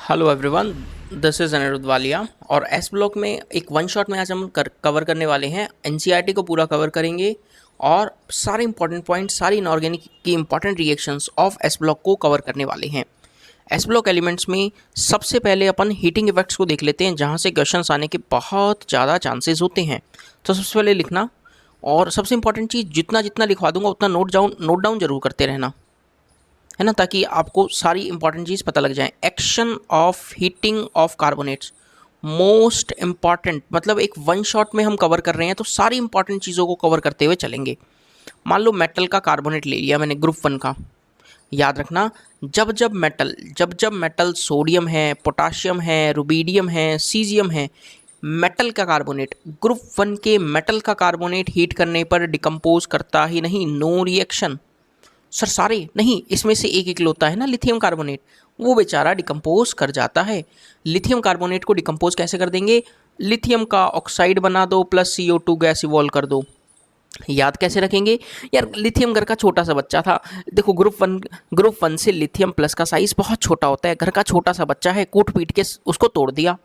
Hello everyone, this is Aniruddh Walia. और S block में एक वन शॉट में आज हम कवर करने वाले हैं। एनसीईआरटी को पूरा कवर करेंगे और सारे इंपॉर्टेंट पॉइंट, सारी इनऑर्गेनिक की important reactions of S block को कवर करने वाले हैं। एस ब्लॉक एलिमेंट्स में सबसे पहले अपन हीटिंग इफेक्ट्स को देख लेते हैं, जहाँ से क्वेश्चंस आने के बहुत ज़्यादा चांसेस होते हैं। तो सबसे पहले लिखना, और सबसे इंपॉर्टेंट चीज़, जितना जितना लिखवा दूंगा उतना नोट डाउन जरूर करते रहना, है ना, ताकि आपको सारी इंपॉर्टेंट चीज़ पता लग जाए। Action of heating of carbonates most important, मतलब एक वन शॉट में हम कवर कर रहे हैं तो सारी इंपॉर्टेंट चीज़ों को कवर करते हुए चलेंगे। मान लो मेटल का कार्बोनेट ले लिया मैंने, ग्रुप वन का। याद रखना, जब जब मेटल सोडियम है, पोटाशियम है, रुबीडियम है, सीजियम है, मेटल का कार्बोनेट, ग्रुप वन के मेटल का कार्बोनेट हीट करने पर डिकम्पोज करता ही नहीं, नो रिएक्शन। सर सारे नहीं, इसमें से एक एक होता है ना लिथियम कार्बोनेट, वो बेचारा डिकम्पोज कर जाता है। लिथियम कार्बोनेट को डिकम्पोज कैसे कर देंगे? लिथियम का ऑक्साइड बना दो प्लस CO2 गैस इवॉल्व कर दो। याद कैसे रखेंगे यार? लिथियम घर का छोटा सा बच्चा था। देखो, ग्रुप वन से लिथियम प्लस का साइज बहुत छोटा होता है। घर का छोटा सा बच्चा है, कूट पीट के उसको तोड़ दिया,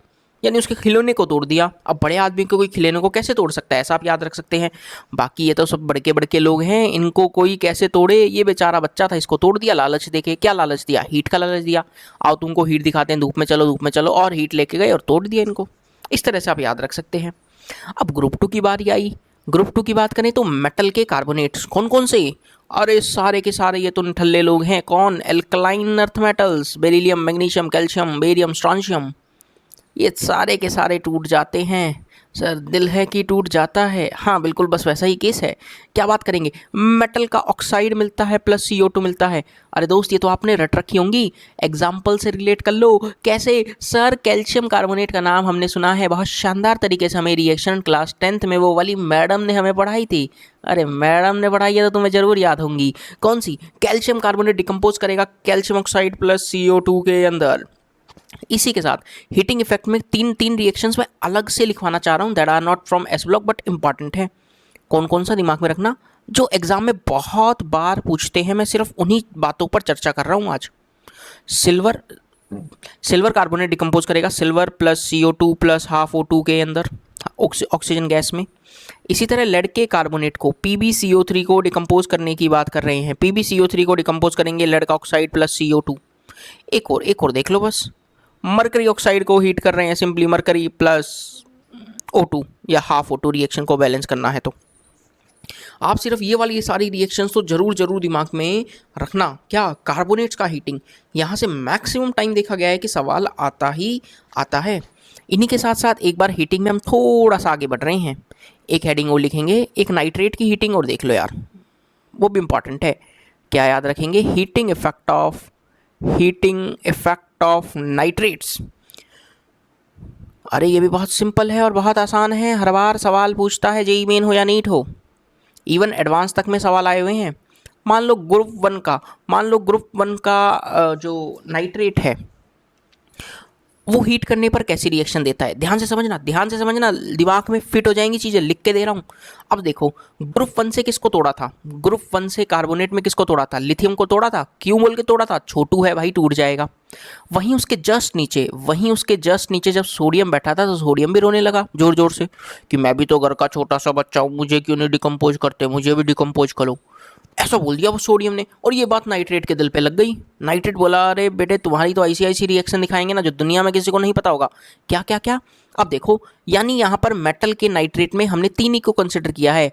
यानी उसके खिलौने को तोड़ दिया। अब बड़े आदमी को कोई खिलौने को कैसे तोड़ सकता है? ऐसा आप याद रख सकते हैं। बाकी ये तो सब बड़के बड़के लोग हैं, इनको कोई कैसे तोड़े? ये बेचारा बच्चा था, इसको तोड़ दिया लालच देके। क्या लालच दिया? हीट का लालच दिया। आओ तुमको हीट दिखाते हैं, धूप में चलो, धूप में चलो, और हीट लेके गए और तोड़ दिया इनको। इस तरह से आप याद रख सकते हैं। अब ग्रुप टू की बारी आई। ग्रुप टू की बात करें तो मेटल के कार्बोनेट्स कौन कौन से? अरे सारे के सारे ये तो निठल्ले लोग हैं। कौन? Alkaline earth metals, beryllium, magnesium, calcium, barium, strontium, ये सारे के सारे टूट जाते हैं। सर दिल है कि टूट जाता है। हाँ बिल्कुल, बस वैसा ही केस है। क्या बात करेंगे? मेटल का ऑक्साइड मिलता है प्लस CO2 मिलता है। अरे दोस्त, ये तो आपने रट रखी होंगी, एग्जाम्पल से रिलेट कर लो। कैसे? सर कैल्शियम कार्बोनेट का नाम हमने सुना है, बहुत शानदार तरीके से हमें रिएक्शन क्लास 10th में वो वाली मैडम ने हमें पढ़ाई थी। अरे मैडम ने पढ़ाई है तो तुम्हें जरूर याद होंगी। कौन सी? कैल्शियम कार्बोनेट डिकम्पोज करेगा कैल्शियम ऑक्साइड प्लस CO2 के अंदर। इसी के साथ हीटिंग इफेक्ट में तीन तीन रिएक्शंस मैं अलग से लिखवाना चाह रहा हूँ, that are not from S block but important है। कौन कौन सा? दिमाग में रखना, जो एग्जाम में बहुत बार पूछते हैं। मैं सिर्फ उन्हीं बातों पर चर्चा कर रहा हूँ आज। सिल्वर सिल्वर कार्बोनेट डिकम्पोज करेगा silver plus CO2 plus half O2 के अंदर, ऑक्सीजन गैस में। इसी तरह लेड के कार्बोनेट को, PbCO3 को डिकम्पोज करने की बात कर रहे हैं। PbCO3 को डिकम्पोज करेंगे लेड का ऑक्साइड प्लस CO2। एक और देख लो बस, मरकरी ऑक्साइड को हीट कर रहे हैं, सिंपली मरकरी प्लस O2 या हाफ O2 रिएक्शन को बैलेंस करना है। तो आप सिर्फ ये वाली ये सारी रिएक्शंस तो जरूर जरूर दिमाग में रखना। क्या? कार्बोनेट्स का हीटिंग, यहाँ से मैक्सिमम टाइम देखा गया है कि सवाल आता ही आता है। इन्हीं के साथ साथ एक बार हीटिंग में हम थोड़ा सा आगे बढ़ रहे हैं, एक हेडिंग और लिखेंगे, एक नाइट्रेट की हीटिंग और देख लो यार, वो भी इंपॉर्टेंट है। क्या याद रखेंगे? Heating effect of nitrates. अरे ये भी बहुत सिंपल है और बहुत आसान है। हर बार सवाल पूछता है, जेईई मेन हो या नीट हो, इवन एडवांस तक में सवाल आए हुए हैं। मान लो ग्रुप वन का जो नाइट्रेट है वो हीट करने पर कैसी रिएक्शन देता है। ध्यान से समझना, दिमाग में फिट हो जाएंगी चीज़ें, लिख के दे रहा हूँ। अब देखो, ग्रुप वन से किसको तोड़ा था? ग्रुप वन से कार्बोनेट में किसको तोड़ा था? लिथियम को तोड़ा था। क्यों बोल के तोड़ा था? छोटू है भाई, टूट जाएगा। वहीं उसके जस्ट नीचे जब सोडियम बैठा था तो सोडियम भी रोने लगा जोर जोर से कि मैं भी तो घर का छोटा सा बच्चा हूँ, मुझे क्यों नहीं डिकम्पोज करते, मुझे भी डिकम्पोज करो। ऐसा बोल दिया वो सोडियम ने, और ये बात नाइट्रेट के दिल पे लग गई। नाइट्रेट बोला, अरे बेटे तुम्हारी तो ऐसी रिएक्शन दिखाएंगे ना जो दुनिया में किसी को नहीं पता होगा। क्या क्या क्या? अब देखो, यानी यहाँ पर मेटल के नाइट्रेट में हमने तीन ही को कंसिडर किया है।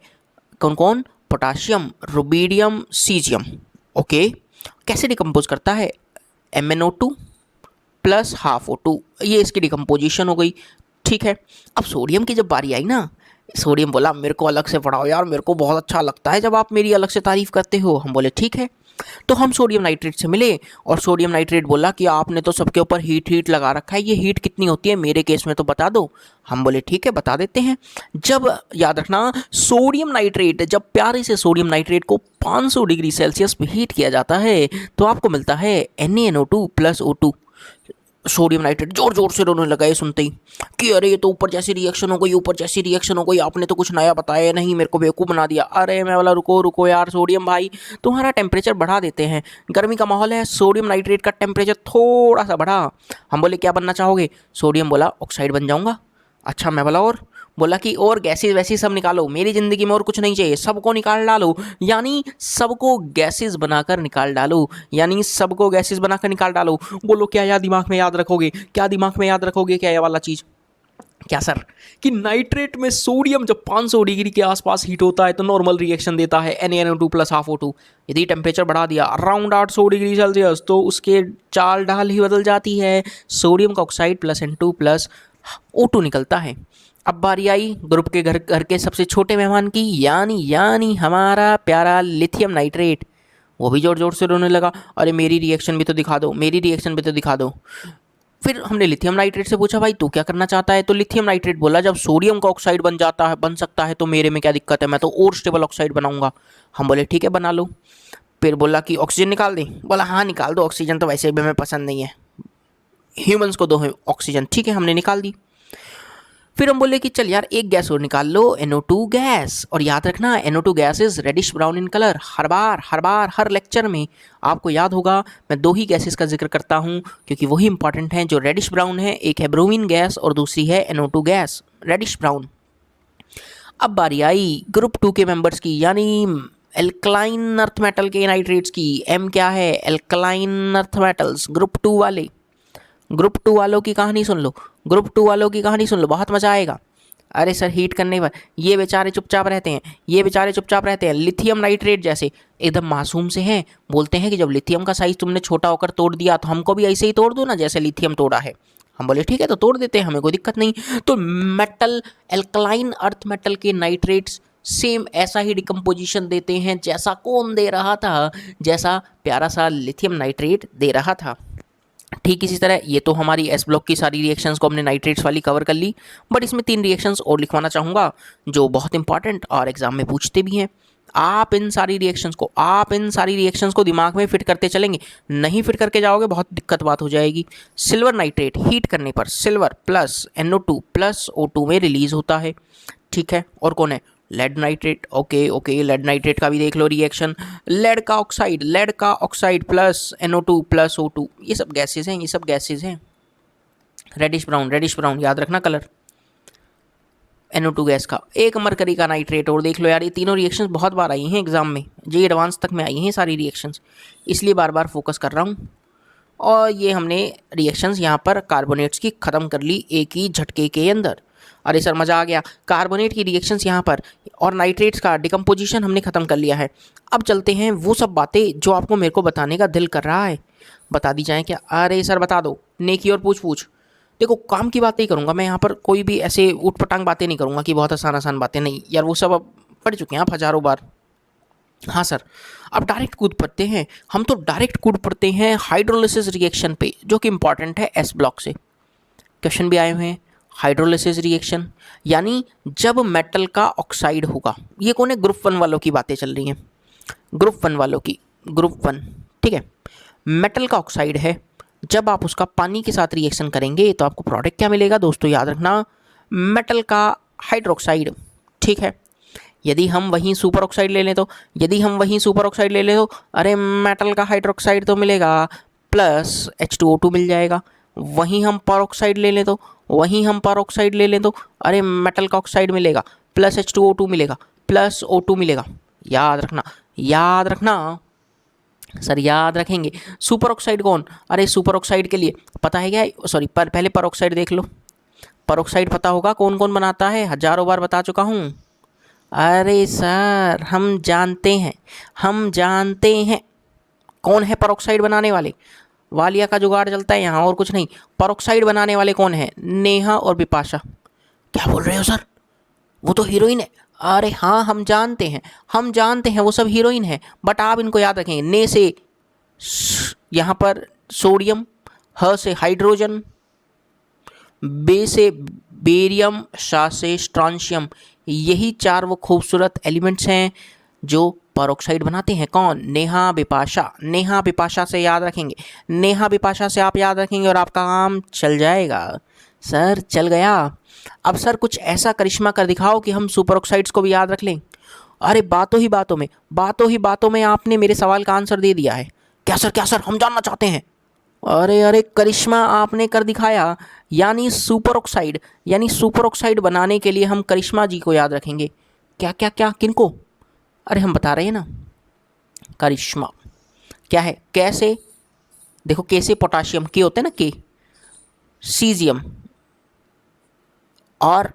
कौन कौन? Potassium, rubidium, caesium. ओके, कैसे डिकम्पोज करता है? MnO2 प्लस हाफ O2, ये इसकी डिकम्पोजिशन हो गई। ठीक है, अब सोडियम की जब बारी आई ना, सोडियम बोला मेरे को अलग से पढ़ाओ यार, मेरे को बहुत अच्छा लगता है जब आप मेरी अलग से तारीफ करते हो। हम बोले ठीक है। तो हम सोडियम नाइट्रेट से मिले और सोडियम नाइट्रेट बोला कि आपने तो सबके ऊपर हीट लगा रखा है, ये हीट कितनी होती है मेरे केस में तो बता दो। हम बोले ठीक है, बता देते हैं। जब, याद रखना, सोडियम नाइट्रेट, जब प्यारे से सोडियम नाइट्रेट को 500 डिग्री सेल्सियस पे हीट किया जाता है तो आपको मिलता है NaNO2 plus O2। Sodium nitrate जोर जोर से रोने लगा ये सुनते ही कि अरे ये तो ऊपर जैसी रिएक्शन हो गई, ऊपर जैसी रिएक्शन हो गई, आपने तो कुछ नया बताया नहीं, मेरे को बेवकूफ़ बना दिया। अरे मैं बोला रुको रुको यार सोडियम भाई, तुम्हारा टेम्परेचर बढ़ा देते हैं, गर्मी का माहौल है, सोडियम नाइट्रेट का टेम्परेचर थोड़ा सा बढ़ा। हम बोले क्या बनना चाहोगे? सोडियम बोला ऑक्साइड बन जाऊँगा। अच्छा मैं बोला और? बोला कि और गैसेस वैसी सब निकालो, मेरी ज़िंदगी में और कुछ नहीं चाहिए, सबको निकाल डालो, यानी सबको गैसेस बनाकर निकाल डालो, यानी सबको गैसेस बनाकर निकाल डालो। बोलो क्या यार दिमाग में याद रखोगे, क्या दिमाग में याद रखोगे क्या ये वाला चीज़? क्या सर? कि नाइट्रेट में सोडियम जब 500 डिग्री के आसपास हीट होता है तो नॉर्मल रिएक्शन देता है NaNO2 प्लस हाफ O2। यदि टेम्परेचर बढ़ा दिया अराउंड 800 डिग्री सेल्सियस तो उसके चाल ढाल ही बदल जाती है, सोडियम का oxide plus N2 plus O2 निकलता है। अब बारी आई ग्रुप के घर के सबसे छोटे मेहमान की, यानी हमारा प्यारा लिथियम नाइट्रेट। वो भी जोर जोर से रोने लगा, अरे मेरी रिएक्शन भी तो दिखा दो, मेरी रिएक्शन भी तो दिखा दो। फिर हमने लिथियम नाइट्रेट से पूछा भाई तू क्या करना चाहता है? तो लिथियम नाइट्रेट बोला जब सोडियम का ऑक्साइड बन सकता है तो मेरे में क्या दिक्कत है, मैं तो और स्टेबल ऑक्साइड बनाऊंगा। हम बोले ठीक है बना लो। फिर बोला कि ऑक्सीजन निकाल दें? बोला हाँ निकाल दो, ऑक्सीजन तो वैसे भी हमें पसंद नहीं है, ह्यूमंस को दो ऑक्सीजन। ठीक है हमने निकाल दी। फिर हम बोले कि चल यार एक गैस और निकाल लो, NO2 गैस। और याद रखना NO2 gas is reddish brown in colour. हर लेक्चर में आपको याद होगा मैं दो ही गैसेस का जिक्र करता हूँ क्योंकि वही इंपॉर्टेंट हैं जो रेडिश ब्राउन है, एक है ब्रोमीन गैस और दूसरी है NO2 गैस रेडिश ब्राउन। अब बारी आई ग्रुप 2 के मेंबर्स की, यानी एल्कलाइन अर्थ मेटल के नाइट्रेट्स की। M क्या है? Alkaline earth metals. Group two वालों की कहानी सुन लो, बहुत मज़ा आएगा। अरे सर हीट करने पर ये बेचारे चुपचाप रहते हैं, लिथियम नाइट्रेट जैसे एकदम मासूम से हैं। बोलते हैं कि जब लिथियम का साइज़ तुमने छोटा होकर तोड़ दिया तो हमको भी ऐसे ही तोड़ दो ना जैसे लिथियम तोड़ा है। हम बोले ठीक है तो तोड़ देते हैं, हमें कोई दिक्कत नहीं। तो मेटल एल्कलाइन अर्थ मेटल के नाइट्रेट्स सेम ऐसा ही डिकम्पोजिशन देते हैं जैसा कौन दे रहा था, जैसा प्यारा सा लिथियम नाइट्रेट दे रहा था। ठीक इसी तरह ये तो हमारी एस ब्लॉक की सारी रिएक्शंस को हमने नाइट्रेट्स वाली कवर कर ली, बट इसमें 3 रिएक्शंस और लिखवाना चाहूँगा जो बहुत इंपॉर्टेंट और एग्जाम में पूछते भी हैं। आप इन सारी रिएक्शंस को दिमाग में फिट करते चलेंगे, नहीं फिट करके जाओगे बहुत दिक्कत बात हो जाएगी। सिल्वर नाइट्रेट हीट करने पर silver plus NO2 plus O2 में रिलीज होता है। ठीक है, और कौन है? Lead nitrate. Okay lead nitrate का भी देख लो रिएक्शन। लेड का oxide plus NO2 plus O2, ये सब गैसेज हैं। रेडिश ब्राउन याद रखना कलर NO2 गैस का। एक मरकरी का नाइट्रेट और देख लो यार, ये तीनों रिएक्शंस बहुत बार आई हैं एग्जाम में, जे एडवांस तक में आई हैं सारी रिएक्शंस, इसलिए बार बार फोकस कर रहा हूँ। और ये हमने रिएक्शंस यहाँ पर कार्बोनेट्स की ख़त्म कर ली एक ही झटके के अंदर। अरे सर मज़ा आ गया, कार्बोनेट की रिएक्शंस यहाँ पर और नाइट्रेट्स का डिकम्पोजिशन हमने ख़त्म कर लिया है। अब चलते हैं वो सब बातें जो आपको मेरे को बताने का दिल कर रहा है, बता दी जाएँ क्या? अरे सर बता दो, नेकी और पूछ। देखो काम की बातें ही करूँगा मैं यहाँ पर, कोई भी ऐसे ऊटपटांग बातें नहीं करूँगा कि बहुत आसान बातें, नहीं यार वो सब अब पढ़ चुके हैं आप हज़ारों बार। हाँ सर, अब डायरेक्ट कूद पड़ते हैं हाइड्रोलिसिस रिएक्शन पे जो कि इंपॉर्टेंट है एस ब्लॉक से। क्वेश्चन भी आए हुए हैं। हाइड्रोलिसिस रिएक्शन यानी जब मेटल का ऑक्साइड होगा, ये कौन है? ग्रुप 1 वालों की बातें चल रही हैं, ग्रुप 1 ठीक है। मेटल का ऑक्साइड है, जब आप उसका पानी के साथ रिएक्शन करेंगे तो आपको प्रोडक्ट क्या मिलेगा दोस्तों? याद रखना, मेटल का हाइड्रोक्साइड। ठीक है, यदि हम वहीं सुपर ऑक्साइड ले लें तो अरे मेटल का हाइड्रोक्साइड तो मिलेगा प्लस H2O2 मिल जाएगा। वहीं हम पर ऑक्साइड ले लें तो अरे मेटल का ऑक्साइड मिलेगा प्लस H2O2 मिलेगा प्लस O2 मिलेगा। याद रखना सर, याद रखेंगे। सुपर ऑक्साइड कौन? अरे सुपर ऑक्साइड के लिए पता है क्या? सॉरी पहले पर ऑक्साइड देख लो। पर ऑक्साइड पता होगा कौन कौन बनाता है, हज़ारों बार बता चुका हूँ। अरे सर हम जानते हैं कौन है परऑक्साइड बनाने वाले। वालिया का जुगाड़ चलता है यहाँ और कुछ नहीं। परऑक्साइड बनाने वाले कौन है? नेहा और बिपाशा। क्या बोल रहे हो सर, वो तो हीरोइन है। अरे हाँ हम जानते हैं वो सब हीरोइन है, बट आप इनको याद रखेंगे। ने से यहाँ पर सोडियम, ह से हाइड्रोजन, बे से बेरियम, शा से स्ट्रॉन्शियम। यही 4 वो खूबसूरत एलिमेंट्स हैं जो सुपर ऑक्साइड बनाते हैं। कौन? नेहा बिपाशा। नेहा बिपाशा से याद रखेंगे, नेहा बिपाशा से आप याद रखेंगे और आपका काम चल जाएगा। सर चल गया। अब सर कुछ ऐसा करिश्मा कर दिखाओ कि हम सुपर ऑक्साइड्स को भी याद रख लें। अरे बातों ही बातों में आपने मेरे सवाल का आंसर दे दिया है। क्या सर हम जानना चाहते हैं। अरे करिश्मा आपने कर दिखाया, यानी सुपर ऑक्साइड बनाने के लिए हम करिश्मा जी को याद रखेंगे। क्या किनको? अरे हम बता रहे हैं ना, करिश्मा क्या है, कैसे? देखो कैसे पोटाशियम के होते हैं ना, के सीजियम और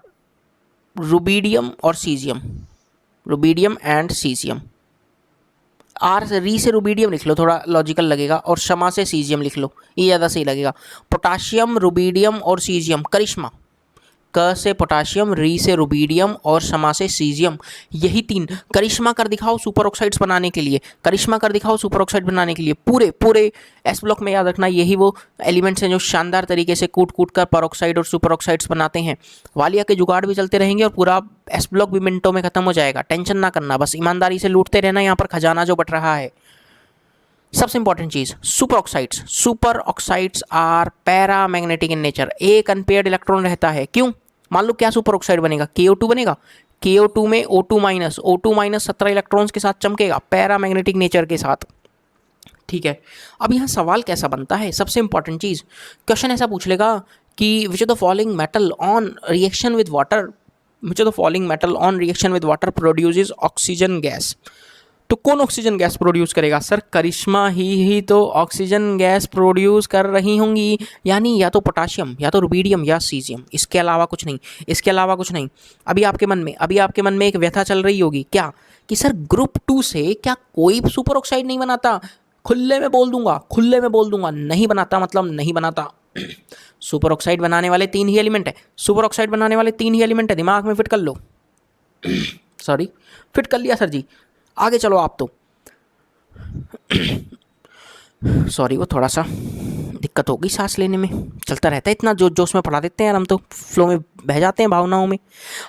रुबीडियम और caesium, rubidium and caesium. R से री से रुबीडियम लिख लो, थोड़ा लॉजिकल लगेगा, और शमा से सीजियम लिख लो, ये ज़्यादा सही लगेगा। पोटाशियम, रुबीडियम और सीजियम, करिश्मा। क से पोटाशियम, री से रुबीडियम और शमा से सीजियम, यही तीन। करिश्मा कर दिखाओ सुपर ऑक्साइड्स बनाने के लिए, करिश्मा कर दिखाओ सुपर ऑक्साइड बनाने के लिए। पूरे एस ब्लॉक में याद रखना, यही वो एलिमेंट्स हैं जो शानदार तरीके से कूट कर परऑक्साइड और सुपर ऑक्साइड्स बनाते हैं। वालिया के जुगाड़ भी चलते रहेंगे और पूरा एस ब्लॉक भी मिनटों में खत्म हो जाएगा। टेंशन ना करना, बस ईमानदारी से लूटते रहना, यहाँ पर खजाना जो बट रहा है। सबसे इंपॉर्टेंट चीज, super oxides are paramagnetic in nature. एक अनपेयर्ड इलेक्ट्रॉन रहता है। क्यों? मान लो क्या सुपर ऑक्साइड बनेगा, KO2 बनेगा। KO2 में O2 - 17 इलेक्ट्रॉन्स के साथ चमकेगा, पैरामैग्नेटिक नेचर के साथ। ठीक है, अब यहाँ सवाल कैसा बनता है, सबसे इंपॉर्टेंट चीज, क्वेश्चन ऐसा पूछ लेगा कि which of the following metal on reaction with water produces oxygen gas. तो कौन ऑक्सीजन गैस प्रोड्यूस करेगा? सर करिश्मा ही तो ऑक्सीजन गैस प्रोड्यूस कर रही होंगी, यानी या तो पोटाशियम, या तो रुबीडियम, या सीजियम, इसके अलावा कुछ नहीं। अभी आपके मन में एक व्यथा चल रही होगी, क्या? कि सर ग्रुप 2 से क्या कोई सुपर ऑक्साइड नहीं बनाता? खुले में बोल दूंगा, नहीं बनाता, मतलब नहीं बनाता। सुपर ऑक्साइड बनाने वाले तीन ही एलिमेंट है, दिमाग में फिट कर लो। सॉरी, फिट कर लिया सर जी, आगे चलो आप तो। सॉरी, वो थोड़ा सा दिक्कत होगी सांस लेने में, चलता रहता है, इतना जोश में पढ़ा देते हैं यार, हम तो फ्लो में बह जाते हैं भावनाओं में।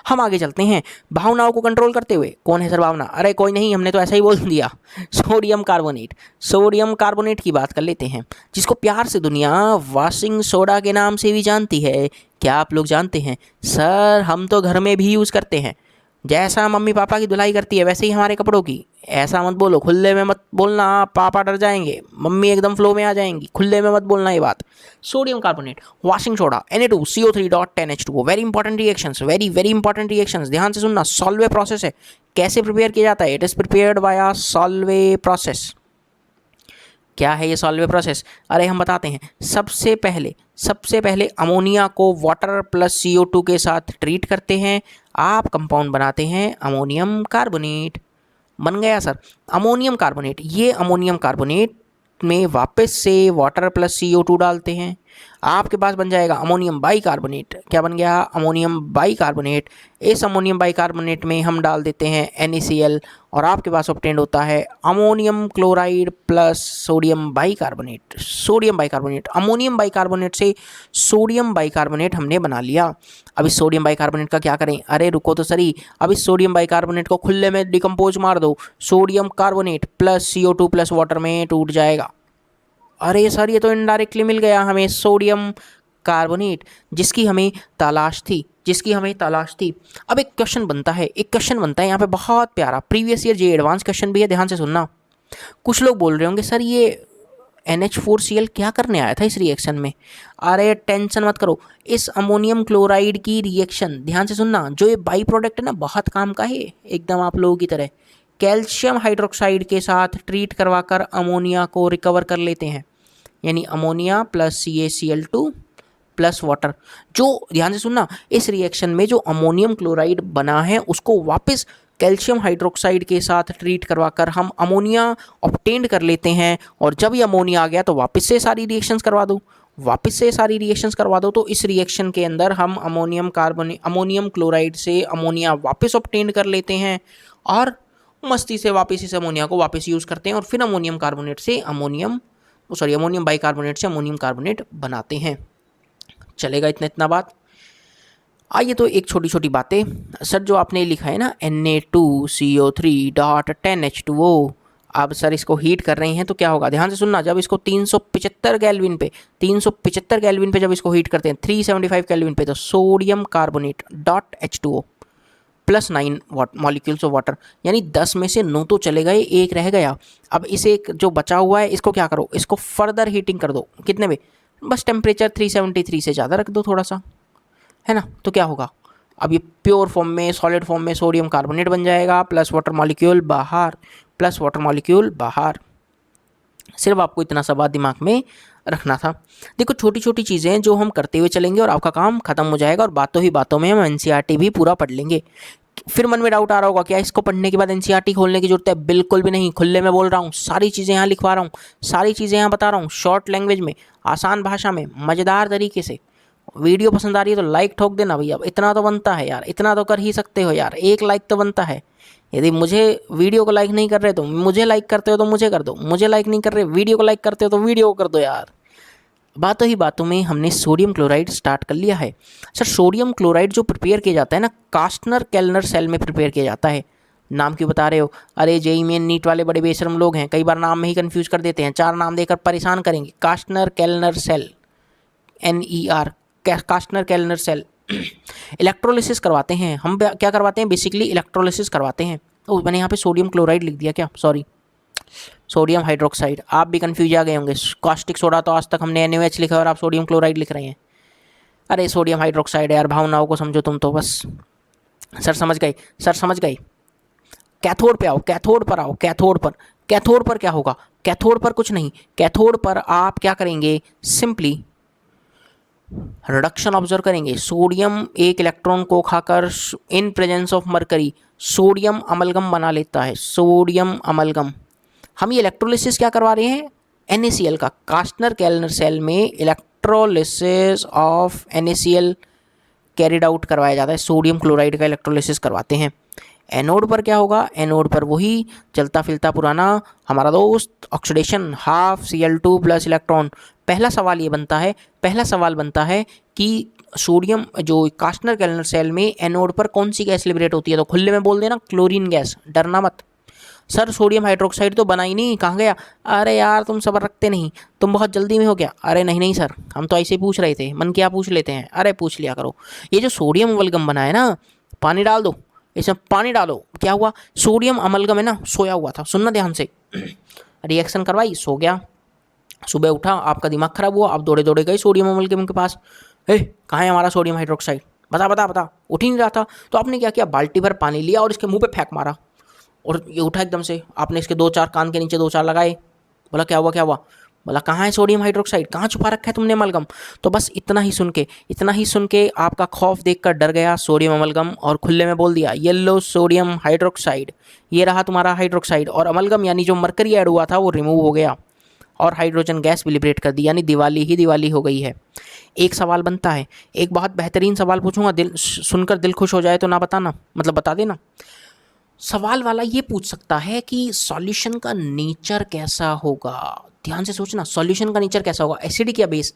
हम आगे चलते हैं, भावनाओं को कंट्रोल करते हुए। कौन है सर भावना? अरे कोई नहीं, हमने तो ऐसा ही बोल दिया, सोडियम कार्बोनेट की बात कर लेते हैं, जिसको प्यार से दुनिया वॉशिंग सोडा के नाम से भी जानती है। क्या आप लोग जानते हैं? सर हम तो घर में भी यूज़ करते हैं, जैसा मम्मी पापा की धुलाई करती है वैसे ही हमारे कपड़ों की। ऐसा मत बोलो, खुले में मत बोलना, पापा डर जाएंगे, मम्मी एकदम फ्लो में आ जाएंगी, खुले में मत बोलना ये बात। Sodium carbonate, washing soda, Na2CO3.10H2O, very important reactions, ध्यान से सुनना। सॉल्वे प्रोसेस है, कैसे प्रिपेयर किया जाता है? It is prepared by Solvay process. क्या है ये सॉल्वे प्रोसेस? अरे हम बताते हैं। सबसे पहले अमोनिया को वाटर प्लस CO2 के साथ ट्रीट करते हैं, आप कंपाउंड बनाते हैं अमोनियम कार्बोनेट। बन गया सर अमोनियम कार्बोनेट। ये अमोनियम कार्बोनेट में वापस से वाटर प्लस CO2 डालते हैं, आपके पास बन जाएगा अमोनियम बाइकार्बोनेट। क्या बन गया? Ammonium bicarbonate. इस अमोनियम बाइकार्बोनेट में हम डाल देते हैं NaCl और आपके पास ऑब्टेन्ड होता है ammonium chloride plus sodium bicarbonate. Ammonium bicarbonate से सोडियम बाइकार्बोनेट हमने बना लिया। अब इस सोडियम बाइकार्बोनेट का क्या करें? अरे रुको तो सही, अब इस सोडियम बाइकार्बोनेट को खुले में डिकम्पोज मार दो, sodium carbonate plus CO2 plus water में टूट जाएगा। अरे सर ये तो इनडायरेक्टली मिल गया हमें सोडियम कार्बोनेट, जिसकी हमें तलाश थी। अब एक क्वेश्चन बनता है यहाँ पे बहुत प्यारा, प्रीवियस ईयर जे एडवांस क्वेश्चन भी है, ध्यान से सुनना। कुछ लोग बोल रहे होंगे सर ये NH4Cl क्या करने आया था इस रिएक्शन में? अरे टेंशन मत करो, इस अमोनियम क्लोराइड की रिएक्शन, ध्यान से सुनना, जो ये बाई प्रोडक्ट है ना, बहुत काम का है एकदम आप लोगों की तरह। कैल्शियम हाइड्रोक्साइड के साथ ट्रीट करवाकर अमोनिया को रिकवर कर लेते हैं, यानी ammonia plus CaCl2 plus water. जो ध्यान से सुनना, इस रिएक्शन में जो अमोनियम क्लोराइड बना है उसको वापस कैल्शियम हाइड्रोक्साइड के साथ ट्रीट करवाकर हम अमोनिया ऑब्टेंड कर लेते हैं। और जब ये अमोनिया आ गया तो वापस से सारी रिएक्शंस करवा दो। तो इस रिएक्शन के अंदर हम अमोनियम क्लोराइड से अमोनिया वापस ऑब्टेंड कर लेते हैं और मस्ती से वापस इस अमोनिया को वापस यूज़ करते हैं और फिर अमोनियम बाइकार्बोनेट से अमोनियम कार्बोनेट बनाते हैं। चलेगा इतना बात। आइए तो एक छोटी छोटी बातें। सर जो आपने लिखा है ना Na2CO3 डॉट 10H2O, अब सर इसको हीट कर रहे हैं तो क्या होगा, ध्यान से सुनना। जब इसको 375 केल्विन पे 375 केल्विन पे जब इसको हीट करते हैं 375 केल्विन पे, तो sodium carbonate dot H2O plus 9 molecules of water, यानी 10 में से 9 तो चले गए, एक रह गया। अब इसे एक जो बचा हुआ है इसको क्या करो, इसको फर्दर हीटिंग कर दो। कितने में, बस टेम्परेचर 373 से ज़्यादा रख दो थोड़ा सा, है ना। तो क्या होगा, अब ये प्योर फॉर्म में, सॉलिड फॉर्म में सोडियम कार्बोनेट बन जाएगा, प्लस वाटर मॉलिक्यूल बाहर, प्लस वाटर मॉलिक्यूल बाहर। सिर्फ आपको इतना सा बात दिमाग में रखना था। देखो छोटी छोटी चीज़ें जो हम करते हुए चलेंगे और आपका काम खत्म हो जाएगा, और बातों ही बातों में हम एनसीईआरटी भी पूरा पढ़ लेंगे। फिर मन में डाउट आ रहा होगा, क्या इसको पढ़ने के बाद एनसीईआरटी खोलने की जरूरत है? बिल्कुल भी नहीं, खुले में बोल रहा हूँ, सारी चीज़ें यहाँ लिखवा रहा हूँ, सारी चीज़ें यहाँ बता रहा हूँ, शॉर्ट लैंग्वेज में, आसान भाषा में, मज़ेदार तरीके से। वीडियो पसंद आ रही है तो लाइक ठोक देना भैया, इतना तो बनता है यार, इतना तो कर ही सकते हो यार, एक लाइक तो बनता है। यदि मुझे वीडियो को लाइक नहीं कर रहे तो मुझे लाइक करते हो तो मुझे कर दो, मुझे लाइक नहीं कर रहे वीडियो को लाइक करते हो तो वीडियो को कर दो यार। बातों ही बातों में हमने सोडियम क्लोराइड स्टार्ट कर लिया है। सर सोडियम क्लोराइड जो प्रिपेयर किया जाता है ना, कास्टनर केल्नर सेल में प्रिपेयर किया जाता है। नाम क्यों बता रहे हो? अरे जेई मेन नीट वाले बड़े बेशरम लोग हैं, कई बार नाम में ही कंफ्यूज कर देते हैं, 4 नाम देकर परेशान करेंगे। कास्टनर केल्नर सेल, NER, कास्टनर केल्नर सेल। इलेक्ट्रोलिसिस करवाते हैं हम, क्या करवाते हैं बेसिकली, इलेक्ट्रोलिसिस करवाते हैं। तो मैंने यहाँ पे सोडियम क्लोराइड लिख दिया क्या, सॉरी, सोडियम हाइड्रोक्साइड। आप भी कंफ्यूज आ गए होंगे, कास्टिक सोडा तो आज तक हमने NaOH लिखा है और आप सोडियम क्लोराइड लिख रहे हैं। अरे सोडियम हाइड्रोक्साइड यार, भावनाओं को समझो तुम तो बस। सर समझ गए, सर समझ गए। कैथोड पे आओ, कैथोड पर आओ, कैथोड पर। कैथोड पर क्या होगा, कैथोड पर कुछ नहीं, कैथोड पर आप क्या करेंगे, सिंपली रिडक्शन ऑब्जर्व करेंगे। सोडियम एक इलेक्ट्रॉन को खाकर in presence of mercury sodium amalgam बना लेता है, सोडियम अमलगम। हम ये इलेक्ट्रोलिसिस क्या करवा रहे हैं, NaCl का। कास्टनर केल्नर सेल में electrolysis of NaCl carried out करवाया जाता है, सोडियम क्लोराइड का इलेक्ट्रोलिसिस करवाते हैं। एनोड पर क्या होगा, एनोड पर वही चलता फिरता पुराना हमारा दोस्त oxidation, half Cl2 plus electron. पहला सवाल ये बनता है, पहला सवाल बनता है कि सोडियम जो कास्टनर केल्नर सेल में एनोड पर कौन सी गैस लिबरेट होती है? तो खुले में बोल देना, क्लोरीन गैस, डरना मत। सर सोडियम हाइड्रोक्साइड तो बना ही नहीं, कहाँ गया? अरे यार तुम सब्र रखते नहीं, तुम बहुत जल्दी में हो गया। अरे नहीं नहीं सर, हम तो ऐसे ही पूछ रहे थे, मन किया पूछ लेते हैं। अरे पूछ लिया करो। ये जो सोडियम अमलगम बना है ना, पानी डाल दो इसमें, पानी डालो। क्या हुआ, सोडियम अमलगम है ना, सोया हुआ था, सुनना ध्यान से। रिएक्शन करवाई, सो गया। सुबह उठा, आपका दिमाग खराब हुआ, आप दौड़े दौड़े गए सोडियम अमलगम के पास। कहाँ है हमारा सोडियम हाइड्रोक्साइड, बता बता बता। उठ ही नहीं रहा था। तो आपने क्या किया, बाल्टी भर पानी लिया और इसके मुंह पे फेंक मारा, और ये उठा एकदम से। आपने इसके 2-4 कान के नीचे 2-4 लगाए। बोला क्या हुआ, क्या हुआ? बोला कहाँ है सोडियम हाइड्रोक्साइड, कहाँ छुपा रखा है तुमने अमलगम? तो बस इतना ही सुन के, इतना ही सुन के आपका खौफ देखकर डर गया सोडियम अमलगम, और खुले में बोल दिया येलो सोडियम हाइड्रोक्साइड, ये रहा तुम्हारा हाइड्रोक्साइड। और अमलगम यानी जो मरकरी ऐड हुआ था वो रिमूव हो गया, और हाइड्रोजन गैस भी लिबरेट कर दी, यानी दिवाली ही दिवाली हो गई है। एक सवाल बनता है, एक बहुत बेहतरीन सवाल पूछूंगा, दिल सुनकर दिल खुश हो जाए तो ना बताना, मतलब बता देना। सवाल वाला ये पूछ सकता है कि सॉल्यूशन का नेचर कैसा होगा। ध्यान से सोचना, सॉल्यूशन का नेचर कैसा होगा, एसिडिक या बेस?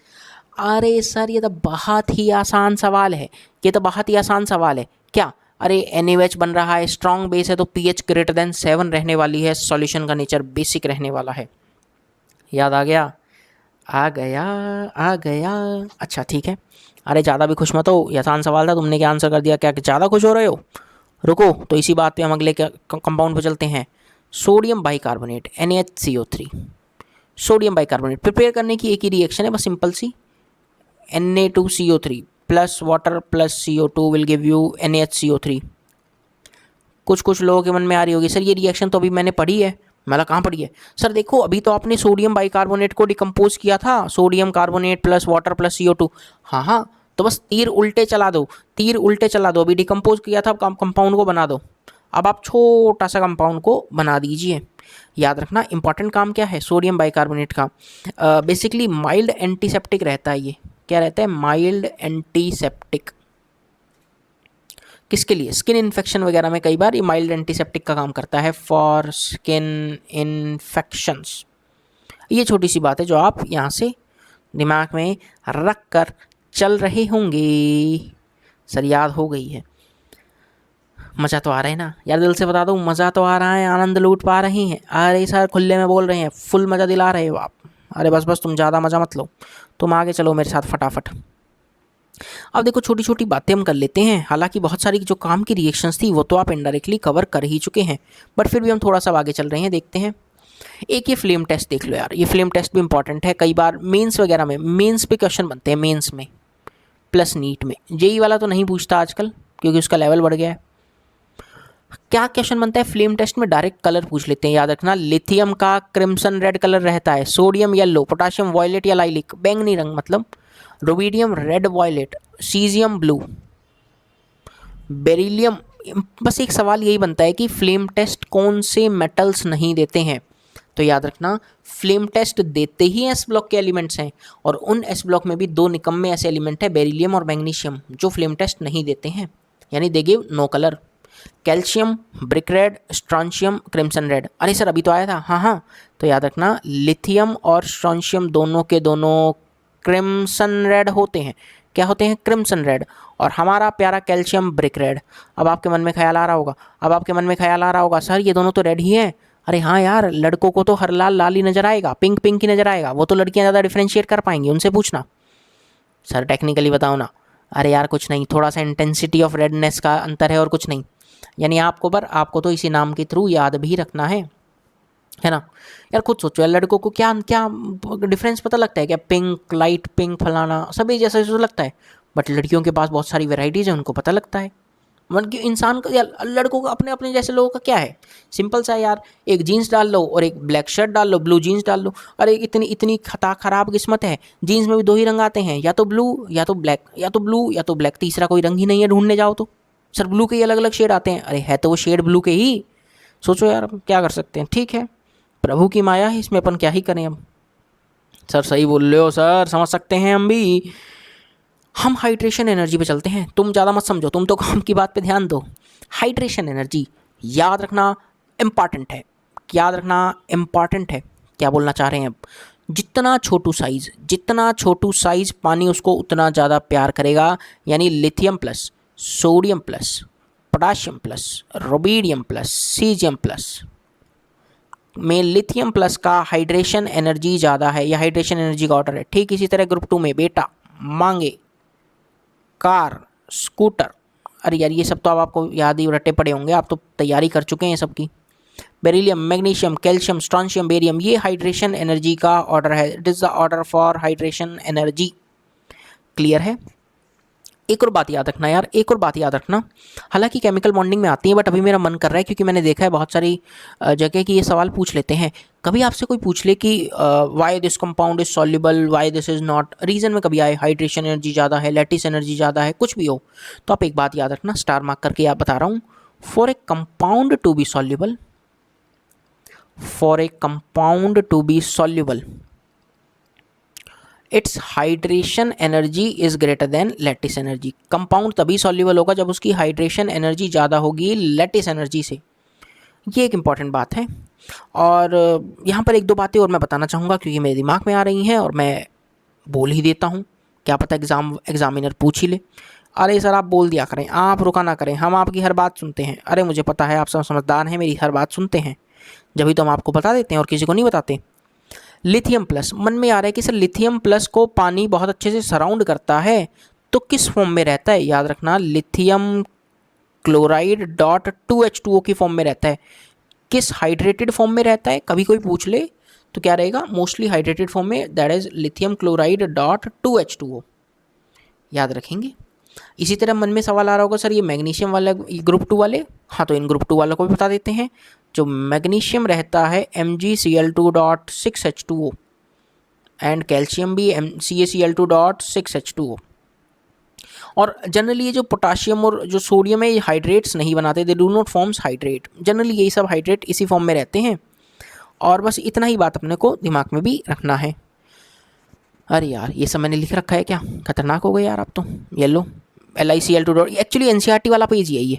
अरे सर ये तो बहुत ही आसान सवाल है, ये तो बहुत ही आसान सवाल है। क्या? अरे NaOH बन रहा है, स्ट्रॉन्ग बेस है, तो pH ग्रेटर देन 7 रहने वाली है, सॉल्यूशन का नेचर बेसिक रहने वाला है। याद आ गया? आ गया, आ गया। अच्छा ठीक है। अरे ज़्यादा भी खुश मत हो, ये आसान सवाल था, तुमने क्या आंसर कर दिया? क्या ज़्यादा खुश हो रहे हो? रुको, तो इसी बात पे हम अगले कंपाउंड पे चलते हैं। Sodium bicarbonate NaCO3। Sodium bicarbonate prepare करने की एक ही रिएक्शन है, बस सिंपल सी, Na2CO3 plus water plus CO2 will give you NaCO3। कुछ कुछ लोगों के मन में आ रही होगी, सर ये रिएक्शन तो अभी मैंने पढ़ी है। मतलब कहाँ पढ़ी है? सर देखो अभी तो आपने सोडियम बाइकार्बोनेट को डिकम्पोज किया था, sodium carbonate plus water plus CO2। हाँ हाँ, तो बस तीर उल्टे चला दो, तीर उल्टे चला दो। अभी डिकम्पोज किया था, कंपाउंड को बना दो। अब आप छोटा सा कंपाउंड को बना दीजिए। याद रखना इंपॉर्टेंट काम क्या है सोडियम बाइकार्बोनेट का, बेसिकली माइल्ड एंटीसेप्टिक रहता है। ये क्या रहता है? Mild antiseptic. किसके लिए? स्किन इन्फेक्शन वगैरह में कई बार ये माइल्ड एंटीसेप्टिक का काम करता है, फॉर स्किन इन्फेक्शंस। ये छोटी सी बात है जो आप यहाँ से दिमाग में रख कर चल रहे होंगे। सर याद हो गई है। मज़ा तो आ रहा है ना यार, दिल से बता दो, मज़ा तो आ रहा है, आनंद लूट पा रही हैं? अरे सर खुले में बोल रहे हैं, फुल मज़ा दिला रहे हो आप। अरे बस बस, तुम ज़्यादा मज़ा मत लो, तुम आगे चलो मेरे साथ फटाफट। अब देखो छोटी छोटी बातें हम कर लेते हैं, हालांकि बहुत सारी जो काम की रिएक्शंस थी वो तो आप इनडायरेक्टली कवर कर ही चुके हैं, बट फिर भी हम थोड़ा सा आगे चल रहे हैं, देखते हैं। एक ये फ्लेम टेस्ट देख लो यार, ये फ्लेम टेस्ट भी इंपॉर्टेंट है। कई बार मेंस वगैरह में, मेंस पे क्वेश्चन बनते हैं, मेंस में प्लस नीट में। जेई वाला तो नहीं पूछता आजकल क्योंकि उसका लेवल बढ़ गया है। क्या क्वेश्चन बनता है फ्लेम टेस्ट में? डायरेक्ट कलर पूछ लेते हैं, याद रखना। लिथियम का क्रिम्सन रेड कलर रहता है, सोडियम येलो, पोटाशियम वॉयलेट या लाइलिक, बैंगनी रंग मतलब, rubidium red violet, caesium blue, beryllium. बस एक सवाल यही बनता है कि फ्लेम टेस्ट कौन से मेटल्स नहीं देते हैं, तो याद रखना फ्लेम टेस्ट देते ही एस ब्लॉक के एलिमेंट्स हैं, और उन एस ब्लॉक में भी दो निकम्मे ऐसे एलिमेंट है, बेरिलियम और मैग्नीशियम, जो फ्लेम टेस्ट नहीं देते हैं, यानी they give no colour. Calcium, brick red, strontium, crimson red. अरे सर अभी तो आया था, हाँ हाँ, तो याद रखना लिथियम और स्ट्रॉन्शियम दोनों के दोनों क्रिम्सन रेड होते हैं। क्या होते हैं? Crimson red. और हमारा प्यारा कैल्शियम ब्रिक रेड। अब आपके मन में ख्याल आ रहा होगा, सर ये दोनों तो रेड ही हैं। अरे हाँ यार, लड़कों को तो हर लाल लाल ही नजर आएगा, पिंक पिंक ही नजर आएगा, वो तो लड़कियां ज़्यादा डिफ्रेंशिएट कर पाएंगी, उनसे पूछना। सर टेक्निकली बताओ ना। अरे यार कुछ नहीं, थोड़ा सा इंटेंसिटी ऑफ रेडनेस का अंतर है और कुछ नहीं। यानी आपको तो इसी नाम के थ्रू याद भी रखना है ना। यार खुद सोचो यार, लड़कों को क्या क्या डिफरेंस पता लगता है क्या? पिंक, लाइट पिंक, फलाना सभी जैसा जैसा लगता है, बट लड़कियों के पास बहुत सारी वेराइटीज़ है, उनको पता लगता है। मतलब कि इंसान का यार, लड़कों का अपने अपने जैसे लोगों का क्या है, सिंपल सा यार, एक जीन्स डाल लो और एक ब्लैक शर्ट डाल लो, ब्लू जीन्स डाल लो। अरे इतनी इतनी खराब किस्मत है, जीन्स में भी दो ही रंग आते हैं, या तो ब्लू या तो ब्लैक, या तो ब्लू या तो ब्लैक, तीसरा कोई रंग ही नहीं है ढूंढने जाओ तो। सर ब्लू के ही अलग अलग शेड आते हैं, अरे है तो वो शेड ब्लू के ही। सोचो यार अब क्या कर सकते हैं, ठीक है, प्रभु की माया है, इसमें अपन क्या ही करें अब। सर सही बोल रहे हो सर, समझ सकते हैं हम भी। हम हाइड्रेशन एनर्जी पे चलते हैं, तुम ज़्यादा मत समझो, तुम तो काम की बात पे ध्यान दो। हाइड्रेशन एनर्जी याद रखना इम्पॉर्टेंट है, याद रखना इम्पॉर्टेंट है। क्या बोलना चाह रहे हैं अब? जितना छोटू साइज पानी उसको उतना ज़्यादा प्यार करेगा, यानी lithium plus, sodium plus, potassium plus, rubidium plus, caesium plus में लिथियम प्लस का हाइड्रेशन एनर्जी ज़्यादा है, या हाइड्रेशन एनर्जी का ऑर्डर है। ठीक इसी तरह ग्रुप 2 में बेटा, मांगे, कार, स्कूटर, अरे यार ये सब तो अब आपको याद ही रटे पड़े होंगे, आप तो तैयारी कर चुके हैं सबकी। Beryllium, magnesium, calcium, strontium, barium, ये हाइड्रेशन एनर्जी का ऑर्डर है। It is the order for hydration energy. Clear है? एक और बात याद रखना यार, एक और बात याद रखना, हालांकि केमिकल बॉन्डिंग में आती है, बट अभी मेरा मन कर रहा है क्योंकि मैंने देखा है बहुत सारी जगह कि ये सवाल पूछ लेते हैं। कभी आपसे कोई पूछ ले कि why this compound is soluble, why this is not, reason में कभी आए हाइड्रेशन एनर्जी ज़्यादा है, लैटिस एनर्जी ज़्यादा है, कुछ भी हो, तो आप एक बात याद रखना, स्टार मार्क करके आप बता रहा हूँ, for a compound to be soluble, for a compound to be soluble its hydration energy is greater than lattice energy. Compound तभी सॉल्युबल होगा जब उसकी हाइड्रेशन एनर्जी ज़्यादा होगी लैटिस एनर्जी से। ये एक इम्पॉर्टेंट बात है। और यहाँ पर एक दो बातें और मैं बताना चाहूँगा क्योंकि मेरे दिमाग में आ रही हैं और मैं बोल ही देता हूँ, क्या पता एग्जामिनर पूछ ही ले। अरे सर आप बोल दिया करें, आप रुका ना करें, हम आपकी हर बात सुनते हैं। अरे मुझे पता है आप सब समझदार हैं, मेरी हर बात सुनते हैं, जब तो हम आपको बता देते हैं और किसी को नहीं बताते। लिथियम प्लस, मन में आ रहा है कि सर लिथियम प्लस को पानी बहुत अच्छे से सराउंड करता है, तो किस फॉर्म में रहता है? याद रखना लिथियम क्लोराइड डॉट 2H2O की फॉर्म में रहता है। किस हाइड्रेटेड फॉर्म में रहता है? कभी कोई पूछ ले तो क्या रहेगा? मोस्टली हाइड्रेटेड फॉर्म में, that is lithium chloride dot 2H2O। याद रखेंगे। इसी तरह मन में सवाल आ रहा होगा सर ये मैग्नीशियम वाला ग्रुप 2 वाले, हाँ तो इन ग्रुप 2 वालों को भी बता देते हैं। जो मैग्नीशियम रहता है MgCl2.6H2O एंड कैल्शियम भी CaCl2.6H2O। और जनरली ये जो पोटाशियम और जो सोडियम है ये हाइड्रेट्स नहीं बनाते, they do not forms hydrate. Generally यही सब हाइड्रेट इसी फॉर्म में रहते हैं। और बस इतना ही बात अपने को दिमाग में भी रखना है। अरे यार ये सब मैंने लिख रखा है क्या? खतरनाक हो गए यार आप तो। ये लो LiCl2. एक्चुअली NCERT वाला पेज ही है ये,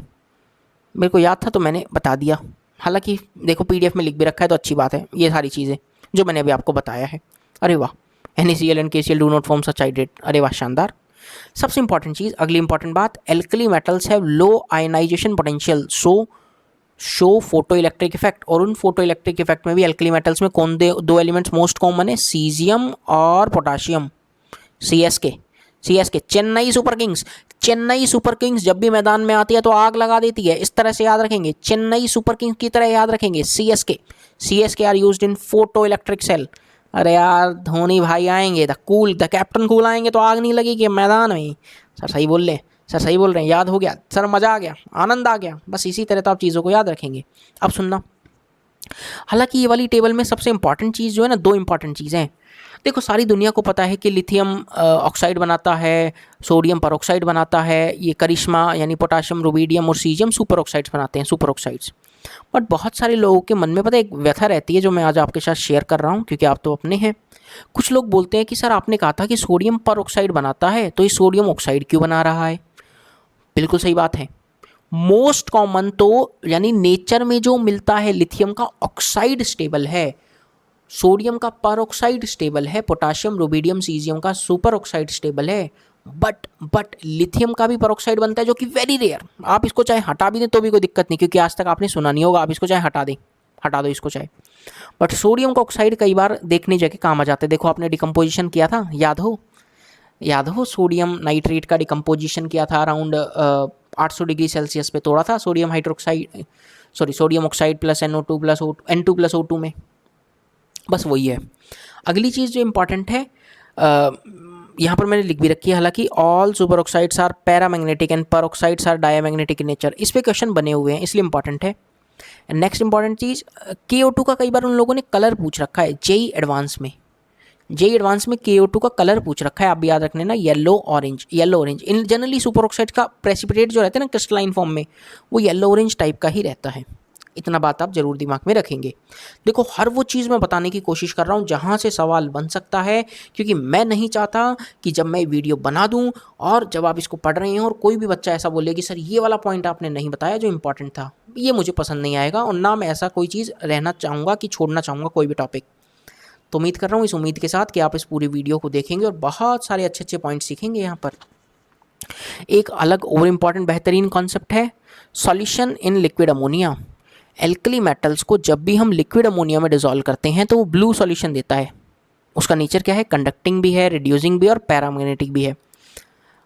मेरे को याद था तो मैंने बता दिया। हालांकि देखो PDF में लिख भी रखा है तो अच्छी बात है, ये सारी चीज़ें जो मैंने अभी आपको बताया है। अरे वाह, NaCl and KCl do not form such hydrate, अरे वाह शानदार। सबसे इंपॉर्टेंट चीज़, अगली इंपॉर्टेंट बात, alkali metals have low ionisation potential show photo electric effect. और उन फोटो इलेक्ट्रिक इफेक्ट में भी एल्कली मेटल्स में कौन दो एलिमेंट्स मोस्ट कॉमन है, सीजियम और पोटाशियम। सी एस के चेन्नई सुपर किंग्स जब भी मैदान में आती है तो आग लगा देती है, इस तरह से याद रखेंगे, चेन्नई सुपर किंग्स की तरह याद रखेंगे। C S K are used in photo electric cell. अरे यार धोनी भाई आएंगे, द कैप्टन कूल आएंगे तो आग नहीं लगेगी मैदान में। सर सही बोल रहे हैं, सर सही बोल रहे हैं, याद हो गया सर, मज़ा आ गया, आनंद आ गया। बस इसी तरह तो आप चीज़ों को याद रखेंगे। अब सुनना, हालांकि ये वाली टेबल में सबसे इंपॉर्टेंट चीज़ जो है ना, दो इंपॉर्टेंट चीज़ें हैं। देखो सारी दुनिया को पता है कि लिथियम ऑक्साइड बनाता है, सोडियम परऑक्साइड बनाता है, ये करिश्मा यानी पोटाशियम, रुबीडियम और सीजियम सुपर ऑक्साइड्स बनाते हैं, सुपर ऑक्साइड्स। बट बहुत सारे लोगों के मन में पता है एक व्यथा रहती है जो मैं आज आपके साथ शेयर कर रहा हूँ, क्योंकि आप तो अपने हैं। कुछ लोग बोलते हैं कि सर आपने कहा था कि सोडियम परऑक्साइड बनाता है, तो ये सोडियम ऑक्साइड क्यों बना रहा है। बिल्कुल सही बात है। मोस्ट कॉमन तो यानी नेचर में जो मिलता है लिथियम का ऑक्साइड स्टेबल है, सोडियम का परऑक्साइड स्टेबल है, पोटाशियम, रुबीडियम, सीजियम का सुपर ऑक्साइड स्टेबल है। बट लिथियम का भी परऑक्साइड बनता है जो कि वेरी रेयर। आप इसको चाहे हटा भी दें तो भी कोई दिक्कत नहीं, क्योंकि आज तक आपने सुना नहीं होगा। आप इसको चाहे हटा दो इसको चाहे। बट सोडियम का ऑक्साइड कई बार देखने जगह काम आ जाते हैं। देखो आपने डिकम्पोजिशन किया था, याद हो सोडियम नाइट्रेट का डिकम्पोजिशन किया था अराउंड 800 डिग्री सेल्सियस पे तोड़ा था sodium oxide plus N2 plus O2 में। बस वही है। अगली चीज़ जो इम्पॉर्टेंट है, यहाँ पर मैंने लिख भी रखी है, हालांकि all super oxides are paramagnetic and peroxides are diamagnetic in nature. इस पे क्वेश्चन बने हुए हैं, इसलिए इंपॉर्टेंट है। नेक्स्ट इंपॉर्टेंट चीज़, KO2 का कई बार उन लोगों ने कलर पूछ रखा है जेई एडवांस में KO2 का कलर पूछ रखा है। आप भी याद रखने ना, येलो ऑरेंज। इन जनरली सुपर ऑक्साइड का प्रेसिपिटेट जो रहता है ना क्रिस्टलाइन फॉर्म में, वो येलो ऑरेंज टाइप का ही रहता है। इतना बात आप जरूर दिमाग में रखेंगे। देखो हर वो चीज़ मैं बताने की कोशिश कर रहा हूँ जहाँ से सवाल बन सकता है, क्योंकि मैं नहीं चाहता कि जब मैं वीडियो बना दूँ और जब आप इसको पढ़ रहे हैं और कोई भी बच्चा ऐसा बोले कि सर ये वाला पॉइंट आपने नहीं बताया जो इंपॉर्टेंट था, ये मुझे पसंद नहीं आएगा। और ना मैं ऐसा कोई चीज़ रहना चाहूँगा कि छोड़ना चाहूँगा कोई भी टॉपिक। तो उम्मीद कर रहा हूँ इस उम्मीद के साथ कि आप इस पूरी वीडियो को देखेंगे और बहुत सारे अच्छे अच्छे पॉइंट सीखेंगे। यहाँ पर एक अलग और इम्पॉर्टेंट बेहतरीन कॉन्सेप्ट है, solution in liquid ammonia. Alkali metals को जब भी हम लिक्विड अमोनिया में डिसॉल्व करते हैं तो वो ब्लू सॉल्यूशन देता है। उसका नेचर क्या है, कंडक्टिंग भी है, रिड्यूसिंग भी और पैरामैग्नेटिक भी है।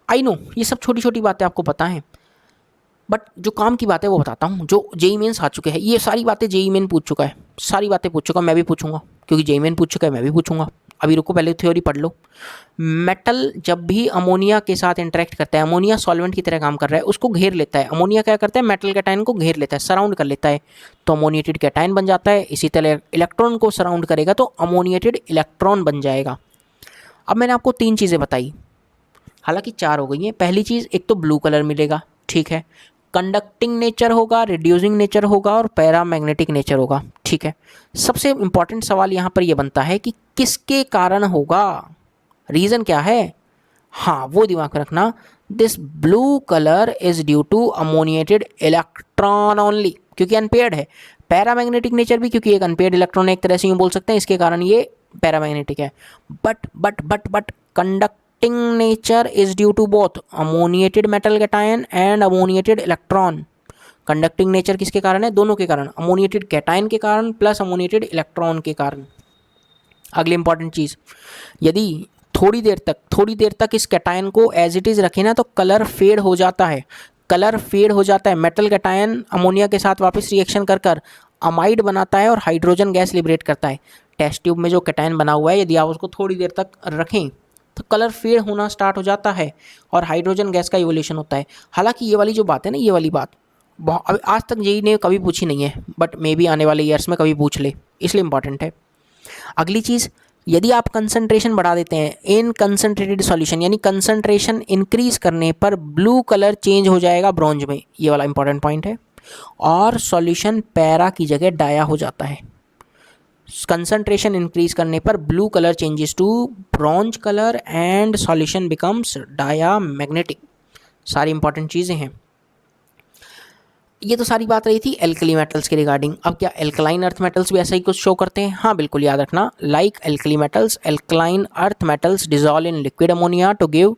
आई नो ये सब छोटी छोटी बातें आपको पता हैं, बट जो काम की बात है वो बताता हूँ। जो जेई मेंस आ चुके हैं, ये सारी बातें जेई मेन पूछ चुका है, सारी बातें पूछ चुका, मैं भी पूछूंगा, क्योंकि जेई मेन पूछ चुका है, मैं भी पूछूंगा। अभी रुको, पहले थ्योरी पढ़ लो। मेटल जब भी अमोनिया के साथ इंटरेक्ट करता है, अमोनिया सॉल्वेंट की तरह काम कर रहा है, उसको घेर लेता है। अमोनिया क्या करता है, मेटल कैटायन को घेर लेता है, सराउंड कर लेता है, तो अमोनिएटेड कैटायन बन जाता है। इसी तरह इलेक्ट्रॉन को सराउंड करेगा तो अमोनिएटेड इलेक्ट्रॉन बन जाएगा। अब मैंने आपको 3 चीज़ें बताई, हालांकि 4 हो गई हैं। पहली चीज़, एक तो ब्लू कलर मिलेगा, ठीक है, कंडक्टिंग नेचर होगा, रिड्यूसिंग नेचर होगा और पैरामैग्नेटिक नेचर होगा, ठीक है। सबसे इंपॉर्टेंट सवाल यहाँ पर यह बनता है कि किसके कारण होगा, रीज़न क्या है। हाँ वो दिमाग में रखना, this blue colour is due to ammoniated electron only, क्योंकि अनपेयर्ड है। पैरामैग्नेटिक नेचर भी क्योंकि एक अनपेयर्ड इलेक्ट्रॉन, एक तरह से यूँ बोल सकते हैं, इसके कारण ये पैरामैग्नेटिक है। But conducting nature is due to both ammoniated metal cation and ammoniated electron. Conducting nature किसके कारण है, दोनों के कारण, अमोनिएटेड कैटायन के कारण प्लस अमोनिएटेड इलेक्ट्रॉन के कारण। अगली इंपॉर्टेंट चीज़, यदि थोड़ी देर तक इस कैटायन को एज इट इज़ रखें ना तो कलर फेड हो जाता है। मेटल कैटायन अमोनिया के साथ वापस रिएक्शन कर अमाइड बनाता है और हाइड्रोजन गैस लिबरेट करता है। टेस्ट ट्यूब में जो कैटायन बना हुआ है, यदि आप उसको थोड़ी देर तक रखें तो कलर फेड होना स्टार्ट हो जाता है और हाइड्रोजन गैस का इवोल्यूशन होता है। हालांकि ये वाली जो बात है ना, ये वाली बात आज तक जेईई ने कभी पूछी नहीं है, बट मे बी आने वाले ईयर्स में कभी पूछ ले, इसलिए इंपॉर्टेंट है। अगली चीज़, यदि आप कंसंट्रेशन बढ़ा देते हैं इन कंसंट्रेटेड सॉल्यूशन, यानी कंसंट्रेशन इंक्रीज करने पर ब्लू कलर चेंज हो जाएगा ब्रॉन्ज में, ये वाला इंपॉर्टेंट पॉइंट है, और सॉल्यूशन पैरा की जगह डाया हो जाता है। कंसंट्रेशन इंक्रीज करने पर blue colour changes to bronze colour and solution becomes diamagnetic. सारी इंपॉर्टेंट चीज़ें हैं। ये तो सारी बात रही थी एल्कली मेटल्स के रिगार्डिंग। अब क्या एल्कलाइन अर्थ मेटल्स भी ऐसा ही कुछ शो करते हैं? हाँ बिल्कुल, याद रखना, like alkali metals, alkaline earth metals dissolve in liquid ammonia to give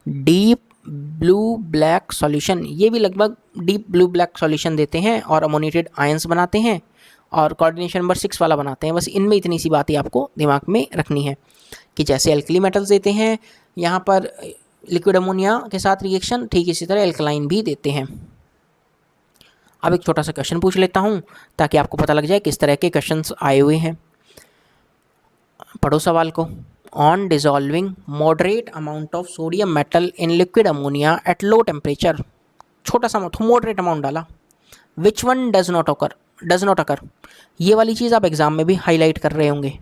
deep blue black solution, ये भी लगभग डीप ब्लू ब्लैक सॉल्यूशन देते हैं और अमोनिएटेड आयंस बनाते हैं और कोऑर्डिनेशन नंबर 6 वाला बनाते हैं। बस इनमें इतनी सी बात ही आपको दिमाग में रखनी है कि जैसे एल्कली मेटल्स देते हैं यहाँ पर लिक्विड अमोनिया के साथ रिएक्शन, ठीक इसी तरह एल्कलाइन भी देते हैं। अब एक छोटा सा क्वेश्चन पूछ लेता हूँ ताकि आपको पता लग जाए किस तरह के क्वेश्चंस आए हुए हैं। पढ़ो सवाल को। On dissolving moderate amount of sodium metal in liquid ammonia at low temperature, छोटा सा मॉडरेट अमाउंट डाला, which one does not occur. ये वाली चीज़ आप एग्जाम में भी हाईलाइट कर रहे होंगे।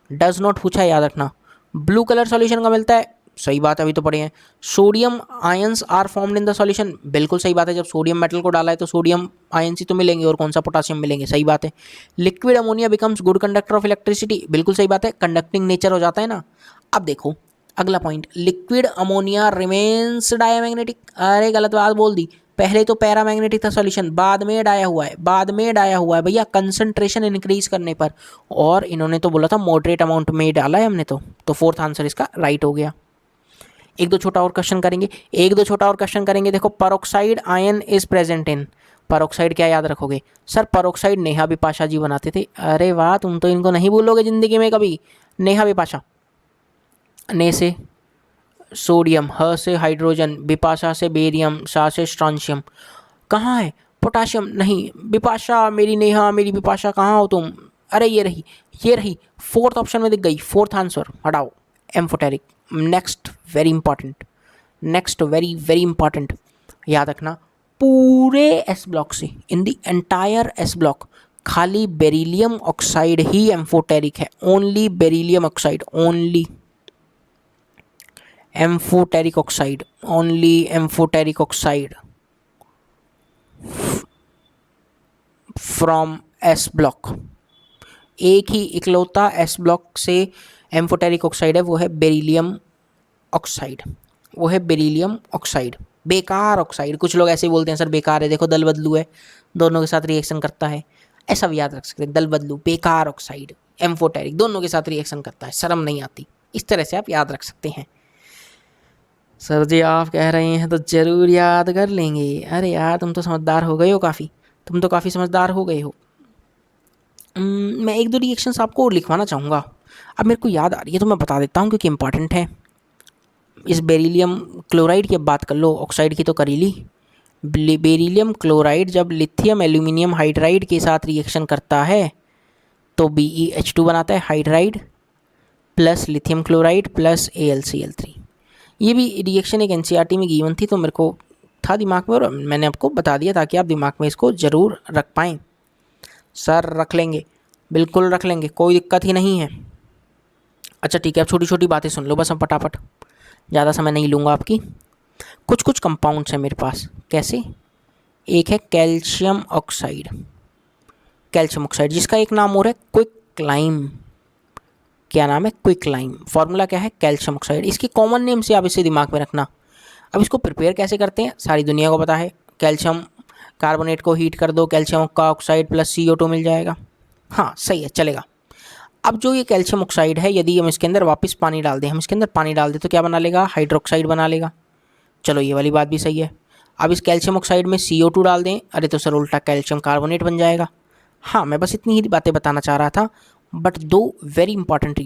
डज नॉट पूछा है, याद रखना। ब्लू कलर सॉल्यूशन का मिलता है, सही बात है, अभी तो पढ़े हैं। Sodium ions are formed in the solution, बिल्कुल सही बात है, जब सोडियम मेटल को डाला है तो सोडियम आयंस ही तो मिलेंगे और कौन सा पोटासियम मिलेंगे, सही बात है। Liquid ammonia becomes good conductor of electricity, बिल्कुल सही बात है, कंडक्टिंग नेचर हो जाता है ना। अब देखो अगला point, liquid ammonia remains diamagnetic, अरे गलत बात बोल दी, पहले तो पैरामैग्नेटिक था सॉल्यूशन, बाद में डाया हुआ है, बाद में डाया हुआ है भैया कंसंट्रेशन इंक्रीज करने पर, और इन्होंने तो बोला था मॉडरेट अमाउंट में डाला है हमने तो फोर्थ आंसर इसका राइट हो गया। एक दो छोटा और क्वेश्चन करेंगे, देखो peroxide ion is present in, peroxide क्या याद रखोगे सर, परोक्साइड नेहा बिपाशा जी बनाते थे, अरे वाह तुम तो इनको नहीं भूलोगे ज़िंदगी में कभी। नेहा बिपाशा, ने से सोडियम, ह से हाइड्रोजन, बिपाशा से बेरियम, सा से स्ट्रॉन्शियम, कहाँ है पोटाशियम, नहीं बिपाशा मेरी नेहा मेरी बिपाशा कहाँ हो तुम, अरे ये रही फोर्थ ऑप्शन में दिख गई, फोर्थ आंसर हटाओ, amphoteric. Next very very important, याद रखना पूरे एस ब्लॉक से, in the entire S block खाली बेरिलियम ऑक्साइड ही एम्फोटेरिक है, only beryllium oxide, only amphoteric oxide, only amphoteric oxide from S block. एक ही इकलौता एस ब्लॉक से एम्फोटेरिक ऑक्साइड है, वो है बेरिलियम ऑक्साइड, वो है बेरिलियम ऑक्साइड, बेकार ऑक्साइड। कुछ लोग ऐसे ही बोलते हैं सर बेकार है, देखो दल बदलू है, दोनों के साथ रिएक्शन करता है, ऐसा भी याद रख सकते हैं, दल बदलू बेकार ऑक्साइड एम्फोटेरिक दोनों के साथ रिएक्शन करता है, शर्म नहीं आती, इस तरह से आप याद रख सकते हैं। सर जी आप कह रहे हैं तो ज़रूर याद कर लेंगे, अरे यार तुम तो समझदार हो गए हो काफ़ी, तुम तो काफ़ी समझदार हो गए हो। मैं एक दो रिएक्शंस आपको और लिखवाना चाहूँगा, अब मेरे को याद आ रही है तो मैं बता देता हूँ क्योंकि इंपॉर्टेंट है। इस बेरिलियम क्लोराइड की अब बात कर लो, ऑक्साइड की तो कर ही ली। बेरिलियम क्लोराइड जब लिथियम एल्यूमिनियम हाइड्राइड के साथ रिएक्शन करता है तो BeH2 बनाता है, hydride plus lithium chloride plus AlCl3। ये भी रिएक्शन एक NCERT में गिवन थी तो मेरे को था दिमाग में और मैंने आपको बता दिया ताकि आप दिमाग में इसको ज़रूर रख पाएँ। सर रख लेंगे, बिल्कुल रख लेंगे, कोई दिक्कत ही नहीं है। अच्छा ठीक है, अब छोटी छोटी बातें सुन लो बस, हम फटाफट, ज़्यादा समय नहीं लूँगा आपकी। कुछ कंपाउंड्स हैं मेरे पास, कैसे, एक है कैल्शियम ऑक्साइड, जिसका एक नाम और है क्विकलाइम, क्या नाम है, क्विकलाइम, फॉर्मूला क्या है कैल्शियम ऑक्साइड, इसकी कॉमन नेम से आप इसे दिमाग में रखना। अब इसको प्रिपेयर कैसे करते हैं सारी दुनिया को पता है, कैल्शियम कार्बोनेट को हीट कर दो, कैल्शियम का ऑक्साइड प्लस CO2 मिल जाएगा, हाँ सही है चलेगा। अब जो ये कैल्शियम ऑक्साइड है यदि हम इसके अंदर वापस पानी डाल दें, हम इसके अंदर पानी डाल दें तो क्या बना लेगा, हाइड्रोक्साइड बना लेगा, चलो ये वाली बात भी सही है। अब इस कैल्शियम ऑक्साइड में CO2 डाल दें, अरे तो सर उल्टा कैल्शियम कार्बोनेट बन जाएगा। हाँ मैं बस इतनी ही बातें बताना चाह रहा था, बट दो वेरी इंपॉर्टेंट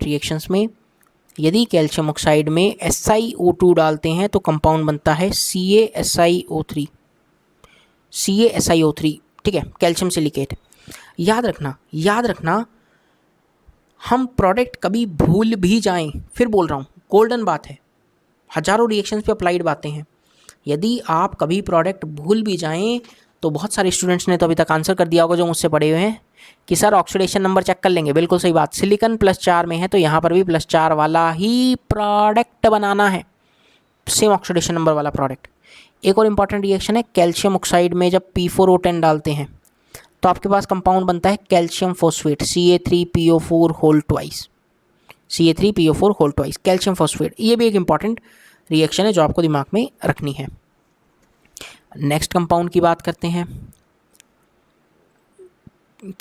रिएक्शंस में यदि कैल्शियम ऑक्साइड में SiO2 डालते हैं तो कंपाउंड बनता है CaSiO3, ठीक है, कैल्शियम सिलिकेट। याद रखना हम प्रोडक्ट कभी भूल भी जाएं, फिर बोल रहा हूँ गोल्डन बात है, हजारों रिएक्शंस पे अप्लाइड बातें हैं, यदि आप कभी प्रोडक्ट भूल भी जाएं तो बहुत सारे स्टूडेंट्स ने तो अभी तक आंसर कर दिया होगा जो मुझसे पढ़े हुए हैं कि सर ऑक्सीडेशन नंबर चेक कर लेंगे, बिल्कुल सही बात, सिलिकॉन +4 में है तो यहाँ पर भी +4 वाला ही प्रोडक्ट बनाना है, सेम ऑक्सीडेशन नंबर वाला प्रोडक्ट। एक और इंपॉर्टेंट रिएक्शन है कैल्शियम ऑक्साइड में जब P4O10 डालते हैं तो आपके पास कंपाउंड बनता है calcium phosphate Ca3PO4 whole twice, calcium phosphate. ये भी एक इंपॉर्टेंट रिएक्शन है जो आपको दिमाग में रखनी है। नेक्स्ट कंपाउंड की बात करते हैं,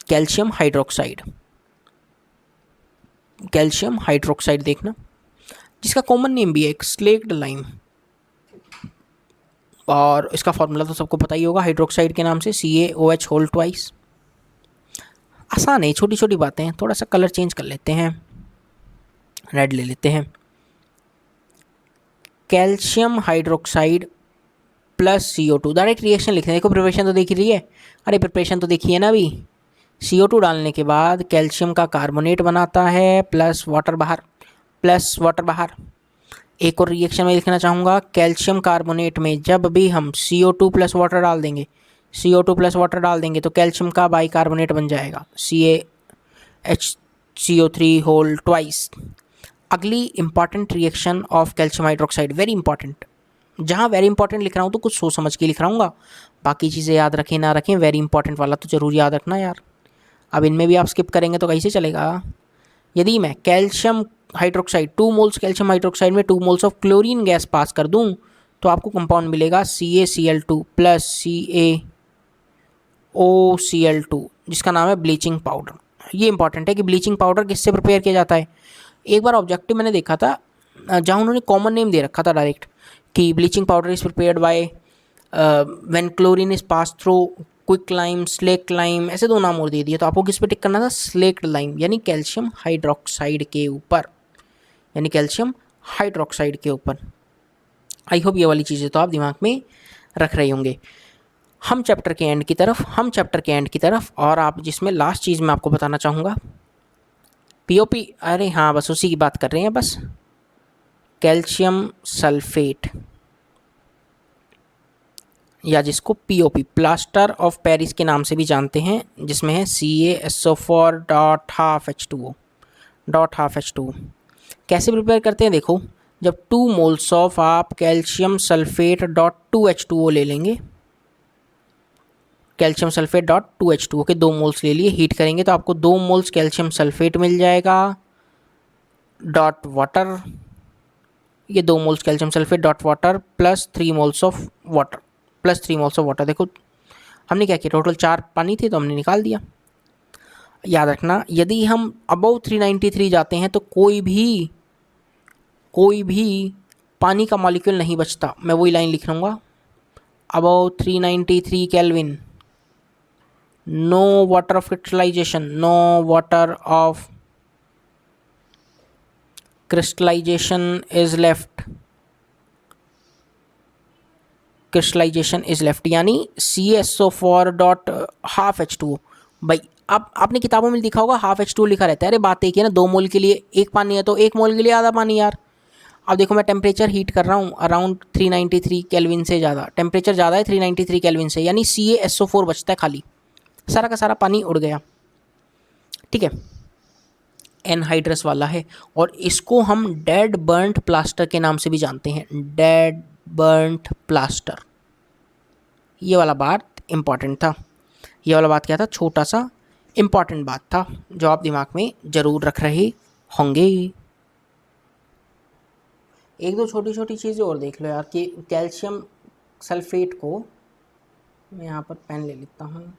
कैल्शियम हाइड्रोक्साइड देखना, जिसका कॉमन नेम भी है एक स्लेक्ड लाइम, और इसका फॉर्मूला तो सबको पता ही होगा हाइड्रोक्साइड के नाम से, CaOH होल ट्वाइस। आसान है, छोटी छोटी बातें हैं। थोड़ा सा कलर चेंज कर लेते हैं, रेड ले लेते हैं। Calcium hydroxide plus CO2, direct reaction लिखते हैं। देखो प्रिपरेशन तो देख ही रही है, अरे प्रिपरेशन तो देखी है ना अभी। CO2 डालने के बाद कैल्शियम का कार्बोनेट बनाता है, प्लस वाटर बाहर, प्लस वाटर बाहर। एक और रिएक्शन में लिखना चाहूँगा, कैल्शियम कार्बोनेट में जब भी हम CO2 प्लस वाटर डाल देंगे, CO2 प्लस वाटर डाल देंगे तो कैल्शियम का बाइकार्बोनेट बन जाएगा, CaHCO3 होल ट्वाइस। अगली important reaction of calcium hydroxide, very important. जहाँ वेरी इंपॉर्टेंट लिख रहा हूँ तो कुछ सोच समझ के लिख रहा हूँ, बाकी चीज़ें याद रखें ना रखें, वेरी इंपॉर्टेंट वाला तो ज़रूर याद रखना यार। अब इनमें भी आप स्किप करेंगे तो कैसे चलेगा। यदि मैं calcium hydroxide 2 moles calcium hydroxide में 2 moles of chlorine gas pass कर दूं तो आपको कंपाउंड मिलेगा CaCl2 प्लस CaOCl2, जिसका नाम है ब्लीचिंग पाउडर। ये इंपॉर्टेंट है कि ब्लीचिंग पाउडर किससे प्रिपेयर किया जाता है। एक बार ऑब्जेक्टिव मैंने देखा था जहाँ उन्होंने कॉमन नेम दे रखा था डायरेक्ट कि bleaching powder is prepared by when chlorine is pass through quick lime, slaked lime, ऐसे दो नाम और दे दिए। तो आपको किस पे टिक करना था, स्लेक्ट लाइम यानी कैल्शियम हाइड्रोक्साइड के ऊपर, यानी कैल्शियम हाइड्रोक्साइड के ऊपर। आई होप ये वाली चीज़ें तो आप दिमाग में रख रहे होंगे। हम चैप्टर के एंड की तरफ और आप जिसमें लास्ट चीज़ मैं आपको बताना चाहूँगा POP, अरे हाँ बस उसी की बात कर रहे हैं बस, कैल्शियम सल्फेट या जिसको POP प्लास्टर ऑफ पेरिस के नाम से भी जानते हैं, जिसमें है CaSO4 डॉट हाफ H2O। कैसे प्रिपेयर करते हैं देखो, जब 2 मोल्स ऑफ आप कैल्शियम सल्फेट डॉट 2H2O ले लेंगे, कैल्शियम सल्फेट डॉट 2H2O के 2 मोल्स ले लिए, हीट करेंगे तो आपको 2 मोल्स कैल्शियम सल्फेट मिल जाएगा डॉट वाटर, ये 2 moles calcium sulphate dot water plus 3 moles of water, देखो हमने क्या किया, टोटल 4 पानी थे तो हमने निकाल दिया। याद रखना यदि हम अबव 393 जाते हैं तो कोई भी पानी का मॉलिक्यूल नहीं बचता। मैं वही लाइन लिख लूँगा, above 393 kelvin no water of crystallisation, no water of crystallisation is left, यानी CaSO4 डॉट हाफ H2O। भाई अब आपने किताबों में देखा होगा हाफ H2O लिखा रहता है, अरे बात एक है ना, 2 मोल के लिए 1 पानी है तो 1 मोल के लिए आधा पानी यार। अब देखो मैं टेम्परेचर हीट कर रहा हूँ अराउंड 393 केल्विन से ज़्यादा, टेम्परेचर ज़्यादा है 393 केल्विन से, यानी CaSO4 बचता है खाली, सारा का सारा पानी उड़ गया, ठीक है। एनहाइड्रस वाला है और इसको हम डेड बर्न्ट प्लास्टर के नाम से भी जानते हैं, डेड बर्न्ट प्लास्टर। ये वाला बात इंपॉर्टेंट था, ये वाला बात क्या था, छोटा सा इंपॉर्टेंट बात था जो आप दिमाग में ज़रूर रख रहे होंगे। एक दो छोटी छोटी चीज़ें और देख लो यार कि कैल्शियम सल्फेट को, मैं यहाँ पर पेन ले लेता हूँ,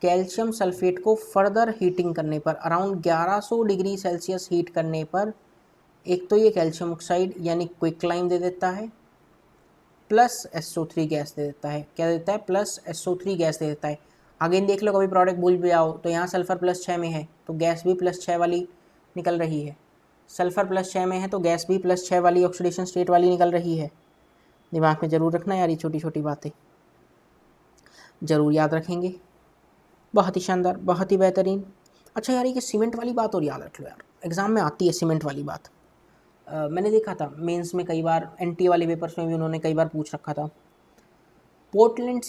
कैल्शियम सल्फेट को फर्दर हीटिंग करने पर अराउंड 1100 डिग्री सेल्सियस हीट करने पर एक तो ये कैल्शियम ऑक्साइड यानी क्विकलाइम दे देता है, प्लस SO3 गैस दे देता है। क्या देता है, प्लस SO3 गैस दे देता है। आगे देख लो कभी प्रोडक्ट भूल भी आओ तो यहाँ सल्फ़र +6 में है तो गैस भी +6 वाली निकल रही है, सल्फ़र +6 में है तो गैस भी +6 वाली ऑक्सीडेशन स्टेट वाली निकल रही है। दिमाग में ज़रूर रखना यार, ये छोटी छोटी बातें ज़रूर याद रखेंगे। बहुत ही शानदार, बहुत ही बेहतरीन। अच्छा यार ये सीमेंट वाली बात और याद रख लो यार, एग्ज़ाम में आती है सीमेंट वाली बात। मैंने देखा था मेंस में कई बार, NT वाले पेपर्स में भी उन्होंने कई बार पूछ रखा था। पोर्टलैंड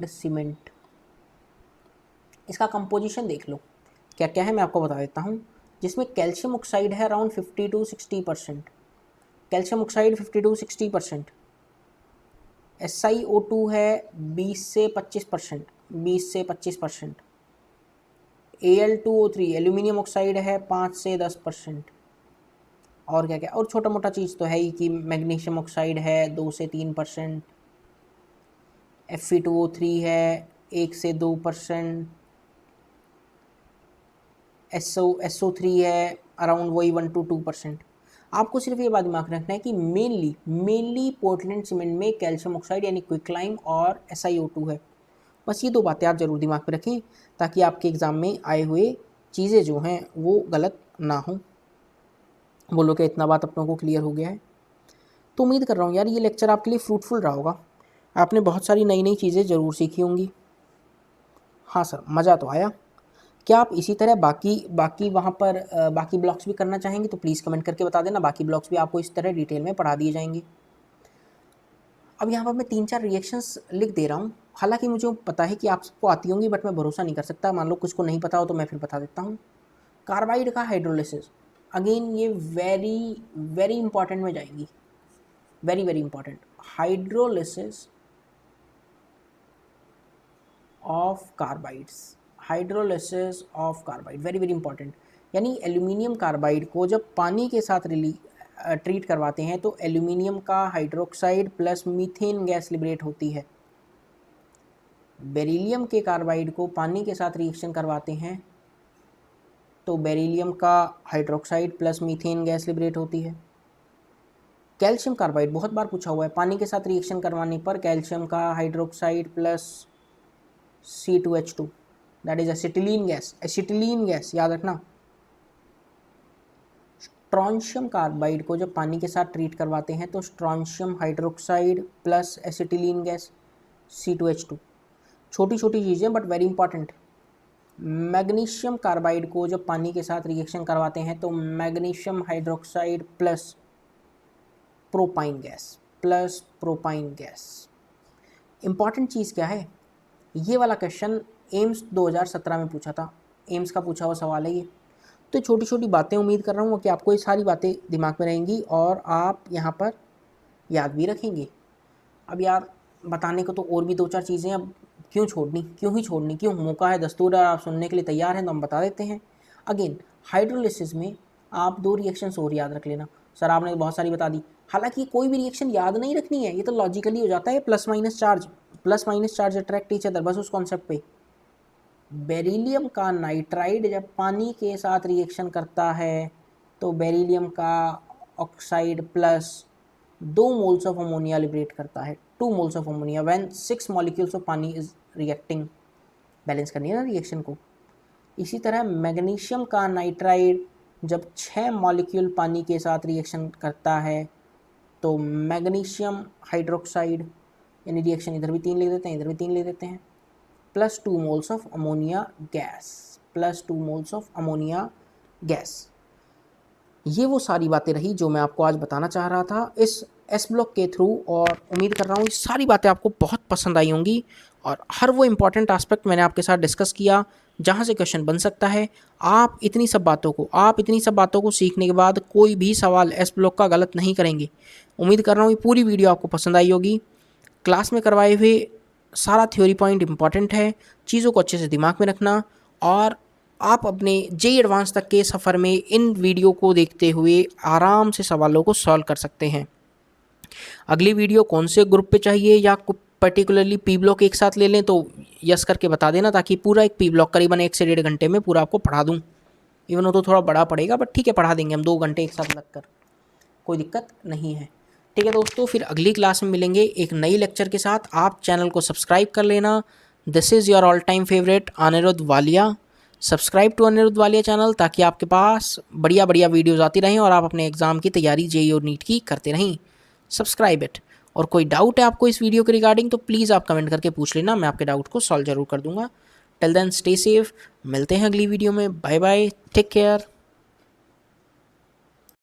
सीमेंट, इसका कंपोजिशन देख लो क्या क्या है, मैं आपको बता देता हूँ। जिसमें कैल्शियम ऑक्साइड है around 50 to 60%, calcium oxide 50 to 60%, SiO2 है 20 से 25%, Al2O3 एल्यूमिनियम ऑक्साइड है 5 से 10%, और क्या क्या और छोटा मोटा चीज़ तो है ही कि मैग्नीशियम ऑक्साइड है 2 से 3%, Fe2O3 है 1 से 2%, SO3 है अराउंड वही 1 to 2%। आपको सिर्फ ये बात दिमाग में रखना है कि मेनली पोर्टलैंड सीमेंट में कैल्शियम ऑक्साइड यानी क्विकलाइम और SiO2 है। बस ये 2 बातें आप ज़रूर दिमाग में रखें ताकि आपके एग्ज़ाम में आए हुए चीज़ें जो हैं वो गलत ना हों। बोलो कि इतना बात अपनों को क्लियर हो गया है। तो उम्मीद कर रहा हूँ यार ये लेक्चर आपके लिए फ्रूटफुल रहा होगा। आपने बहुत सारी नई चीज़ें ज़रूर सीखी होंगी। हाँ सर, मज़ा तो आया। क्या आप इसी तरह बाकी वहाँ पर बाकी ब्लॉक्स भी करना चाहेंगे तो प्लीज़ कमेंट करके बता देना। बाकी ब्लॉक्स भी आपको इस तरह डिटेल में पढ़ा दिए जाएंगे। अब यहाँ पर मैं 3-4 रिएक्शंस लिख दे रहा हूँ। हालांकि मुझे पता है कि आप सबको आती होंगी, बट मैं भरोसा नहीं कर सकता। मान लो कुछ को नहीं पता हो तो मैं फिर बता देता हूँ। कार्बाइड का हाइड्रोलिसिस, अगेन ये वेरी इंपॉर्टेंट में जाएंगी, very important. Hydrolysis of carbides, hydrolysis of carbide very important. यानी एल्यूमिनियम कार्बाइड को जब पानी के साथ ट्रीट करवाते हैं तो एल्यूमिनियम का hydroxide plus methane gas liberate होती है। बेरिलियम के कार्बाइड को पानी के साथ रिएक्शन करवाते हैं तो बेरिलियम का hydroxide plus methane gas liberate होती है। कैल्शियम कार्बाइड बहुत बार पूछा हुआ है, पानी के साथ रिएक्शन करवाने पर कैल्शियम का hydroxide plus C2H2 that is acetylene gas याद रखना। स्ट्रॉन्शियम कार्बाइड को जब पानी के साथ ट्रीट करवाते हैं तो strontium hydroxide plus acetylene gas C2H2। छोटी चीज़ें but very important. Magnesium carbide को जब पानी के साथ रिएक्शन करवाते हैं तो magnesium hydroxide plus propyne gas. Important चीज़ क्या है, ये वाला क्वेश्चन एम्स 2017 में पूछा था, एम्स का पूछा हुआ सवाल है ये। तो छोटी बातें उम्मीद कर रहा हूँ कि आपको ये सारी बातें दिमाग में रहेंगी और आप यहाँ पर याद भी रखेंगे। अब यार बताने को तो और भी 2-4 चीज़ें, अब क्यों ही छोड़नी, क्यों, मौका है, दस्तूर है, आप सुनने के लिए तैयार हैं तो हम बता देते हैं। अगेन हाइड्रोलिसिस में आप 2 रिएक्शंस और याद रख लेना। सर आपने बहुत सारी बता दी, हालांकि कोई भी रिएक्शन याद नहीं रखनी है, ये तो लॉजिकली हो जाता है। Plus minus charge attract each other, बस उस कॉन्सेप्ट पे। बेरिलियम का नाइट्राइड जब पानी के साथ रिएक्शन करता है तो बेरिलियम का oxide plus 2 moles of ammonia liberate करता है, 2 moles of ammonia when 6 molecules of पानी इज रिएक्टिंग। बैलेंस करनी है ना रिएक्शन को। इसी तरह मैग्नीशियम का नाइट्राइड जब 6 मॉलिक्यूल पानी के साथ रिएक्शन करता है तो मैग्नीशियम हाइड्रोक्साइड, यानी रिएक्शन इधर भी 3 लिख देते हैं, इधर भी 3 लिख देते हैं, plus 2 moles of ammonia gas. ये वो सारी बातें रही जो मैं आपको आज बताना चाह रहा था इस एस ब्लॉक के थ्रू, और उम्मीद कर रहा हूँ ये सारी बातें आपको बहुत पसंद आई होंगी और हर वो इम्पॉर्टेंट एस्पेक्ट मैंने आपके साथ डिस्कस किया जहाँ से क्वेश्चन बन सकता है। आप इतनी सब बातों को सीखने के बाद कोई भी सवाल एस ब्लॉक का गलत नहीं करेंगे। उम्मीद कर रहा हूँ ये पूरी वीडियो आपको पसंद आई होगी। क्लास में करवाए हुए सारा थ्योरी पॉइंट इंपॉर्टेंट है, चीज़ों को अच्छे से दिमाग में रखना और आप अपने JEE एडवांस तक के सफ़र में इन वीडियो को देखते हुए आराम से सवालों को सॉल्व कर सकते हैं। अगली वीडियो कौन से ग्रुप पे चाहिए या पर्टिकुलरली P ब्लॉक एक साथ ले लें तो यस करके बता देना, ताकि पूरा एक P ब्लॉक करीबन 1 से 1.5 घंटे में पूरा आपको पढ़ा दूँ। इवन वो तो थोड़ा बड़ा पड़ेगा बट ठीक है, पढ़ा देंगे हम 2 घंटे एक साथ लगकर, कोई दिक्कत नहीं है। ठीक है दोस्तों, फिर अगली क्लास में मिलेंगे एक नई लेक्चर के साथ। आप चैनल को सब्सक्राइब कर लेना। This is your all time favourite Aniruddh Walia. Subscribe to Aniruddh Walia channel ताकि आपके पास बढ़िया वीडियोज़ आती रहें और आप अपने एग्ज़ाम की तैयारी JEE और नीट की करते रहें। Subscribe it. और कोई डाउट है आपको इस वीडियो के रिगार्डिंग तो प्लीज़ आप कमेंट करके पूछ लेना, मैं आपके डाउट को सॉल्व ज़रूर कर दूँगा। टिल देन स्टे सेफ, मिलते हैं अगली वीडियो में। Bye bye, take care.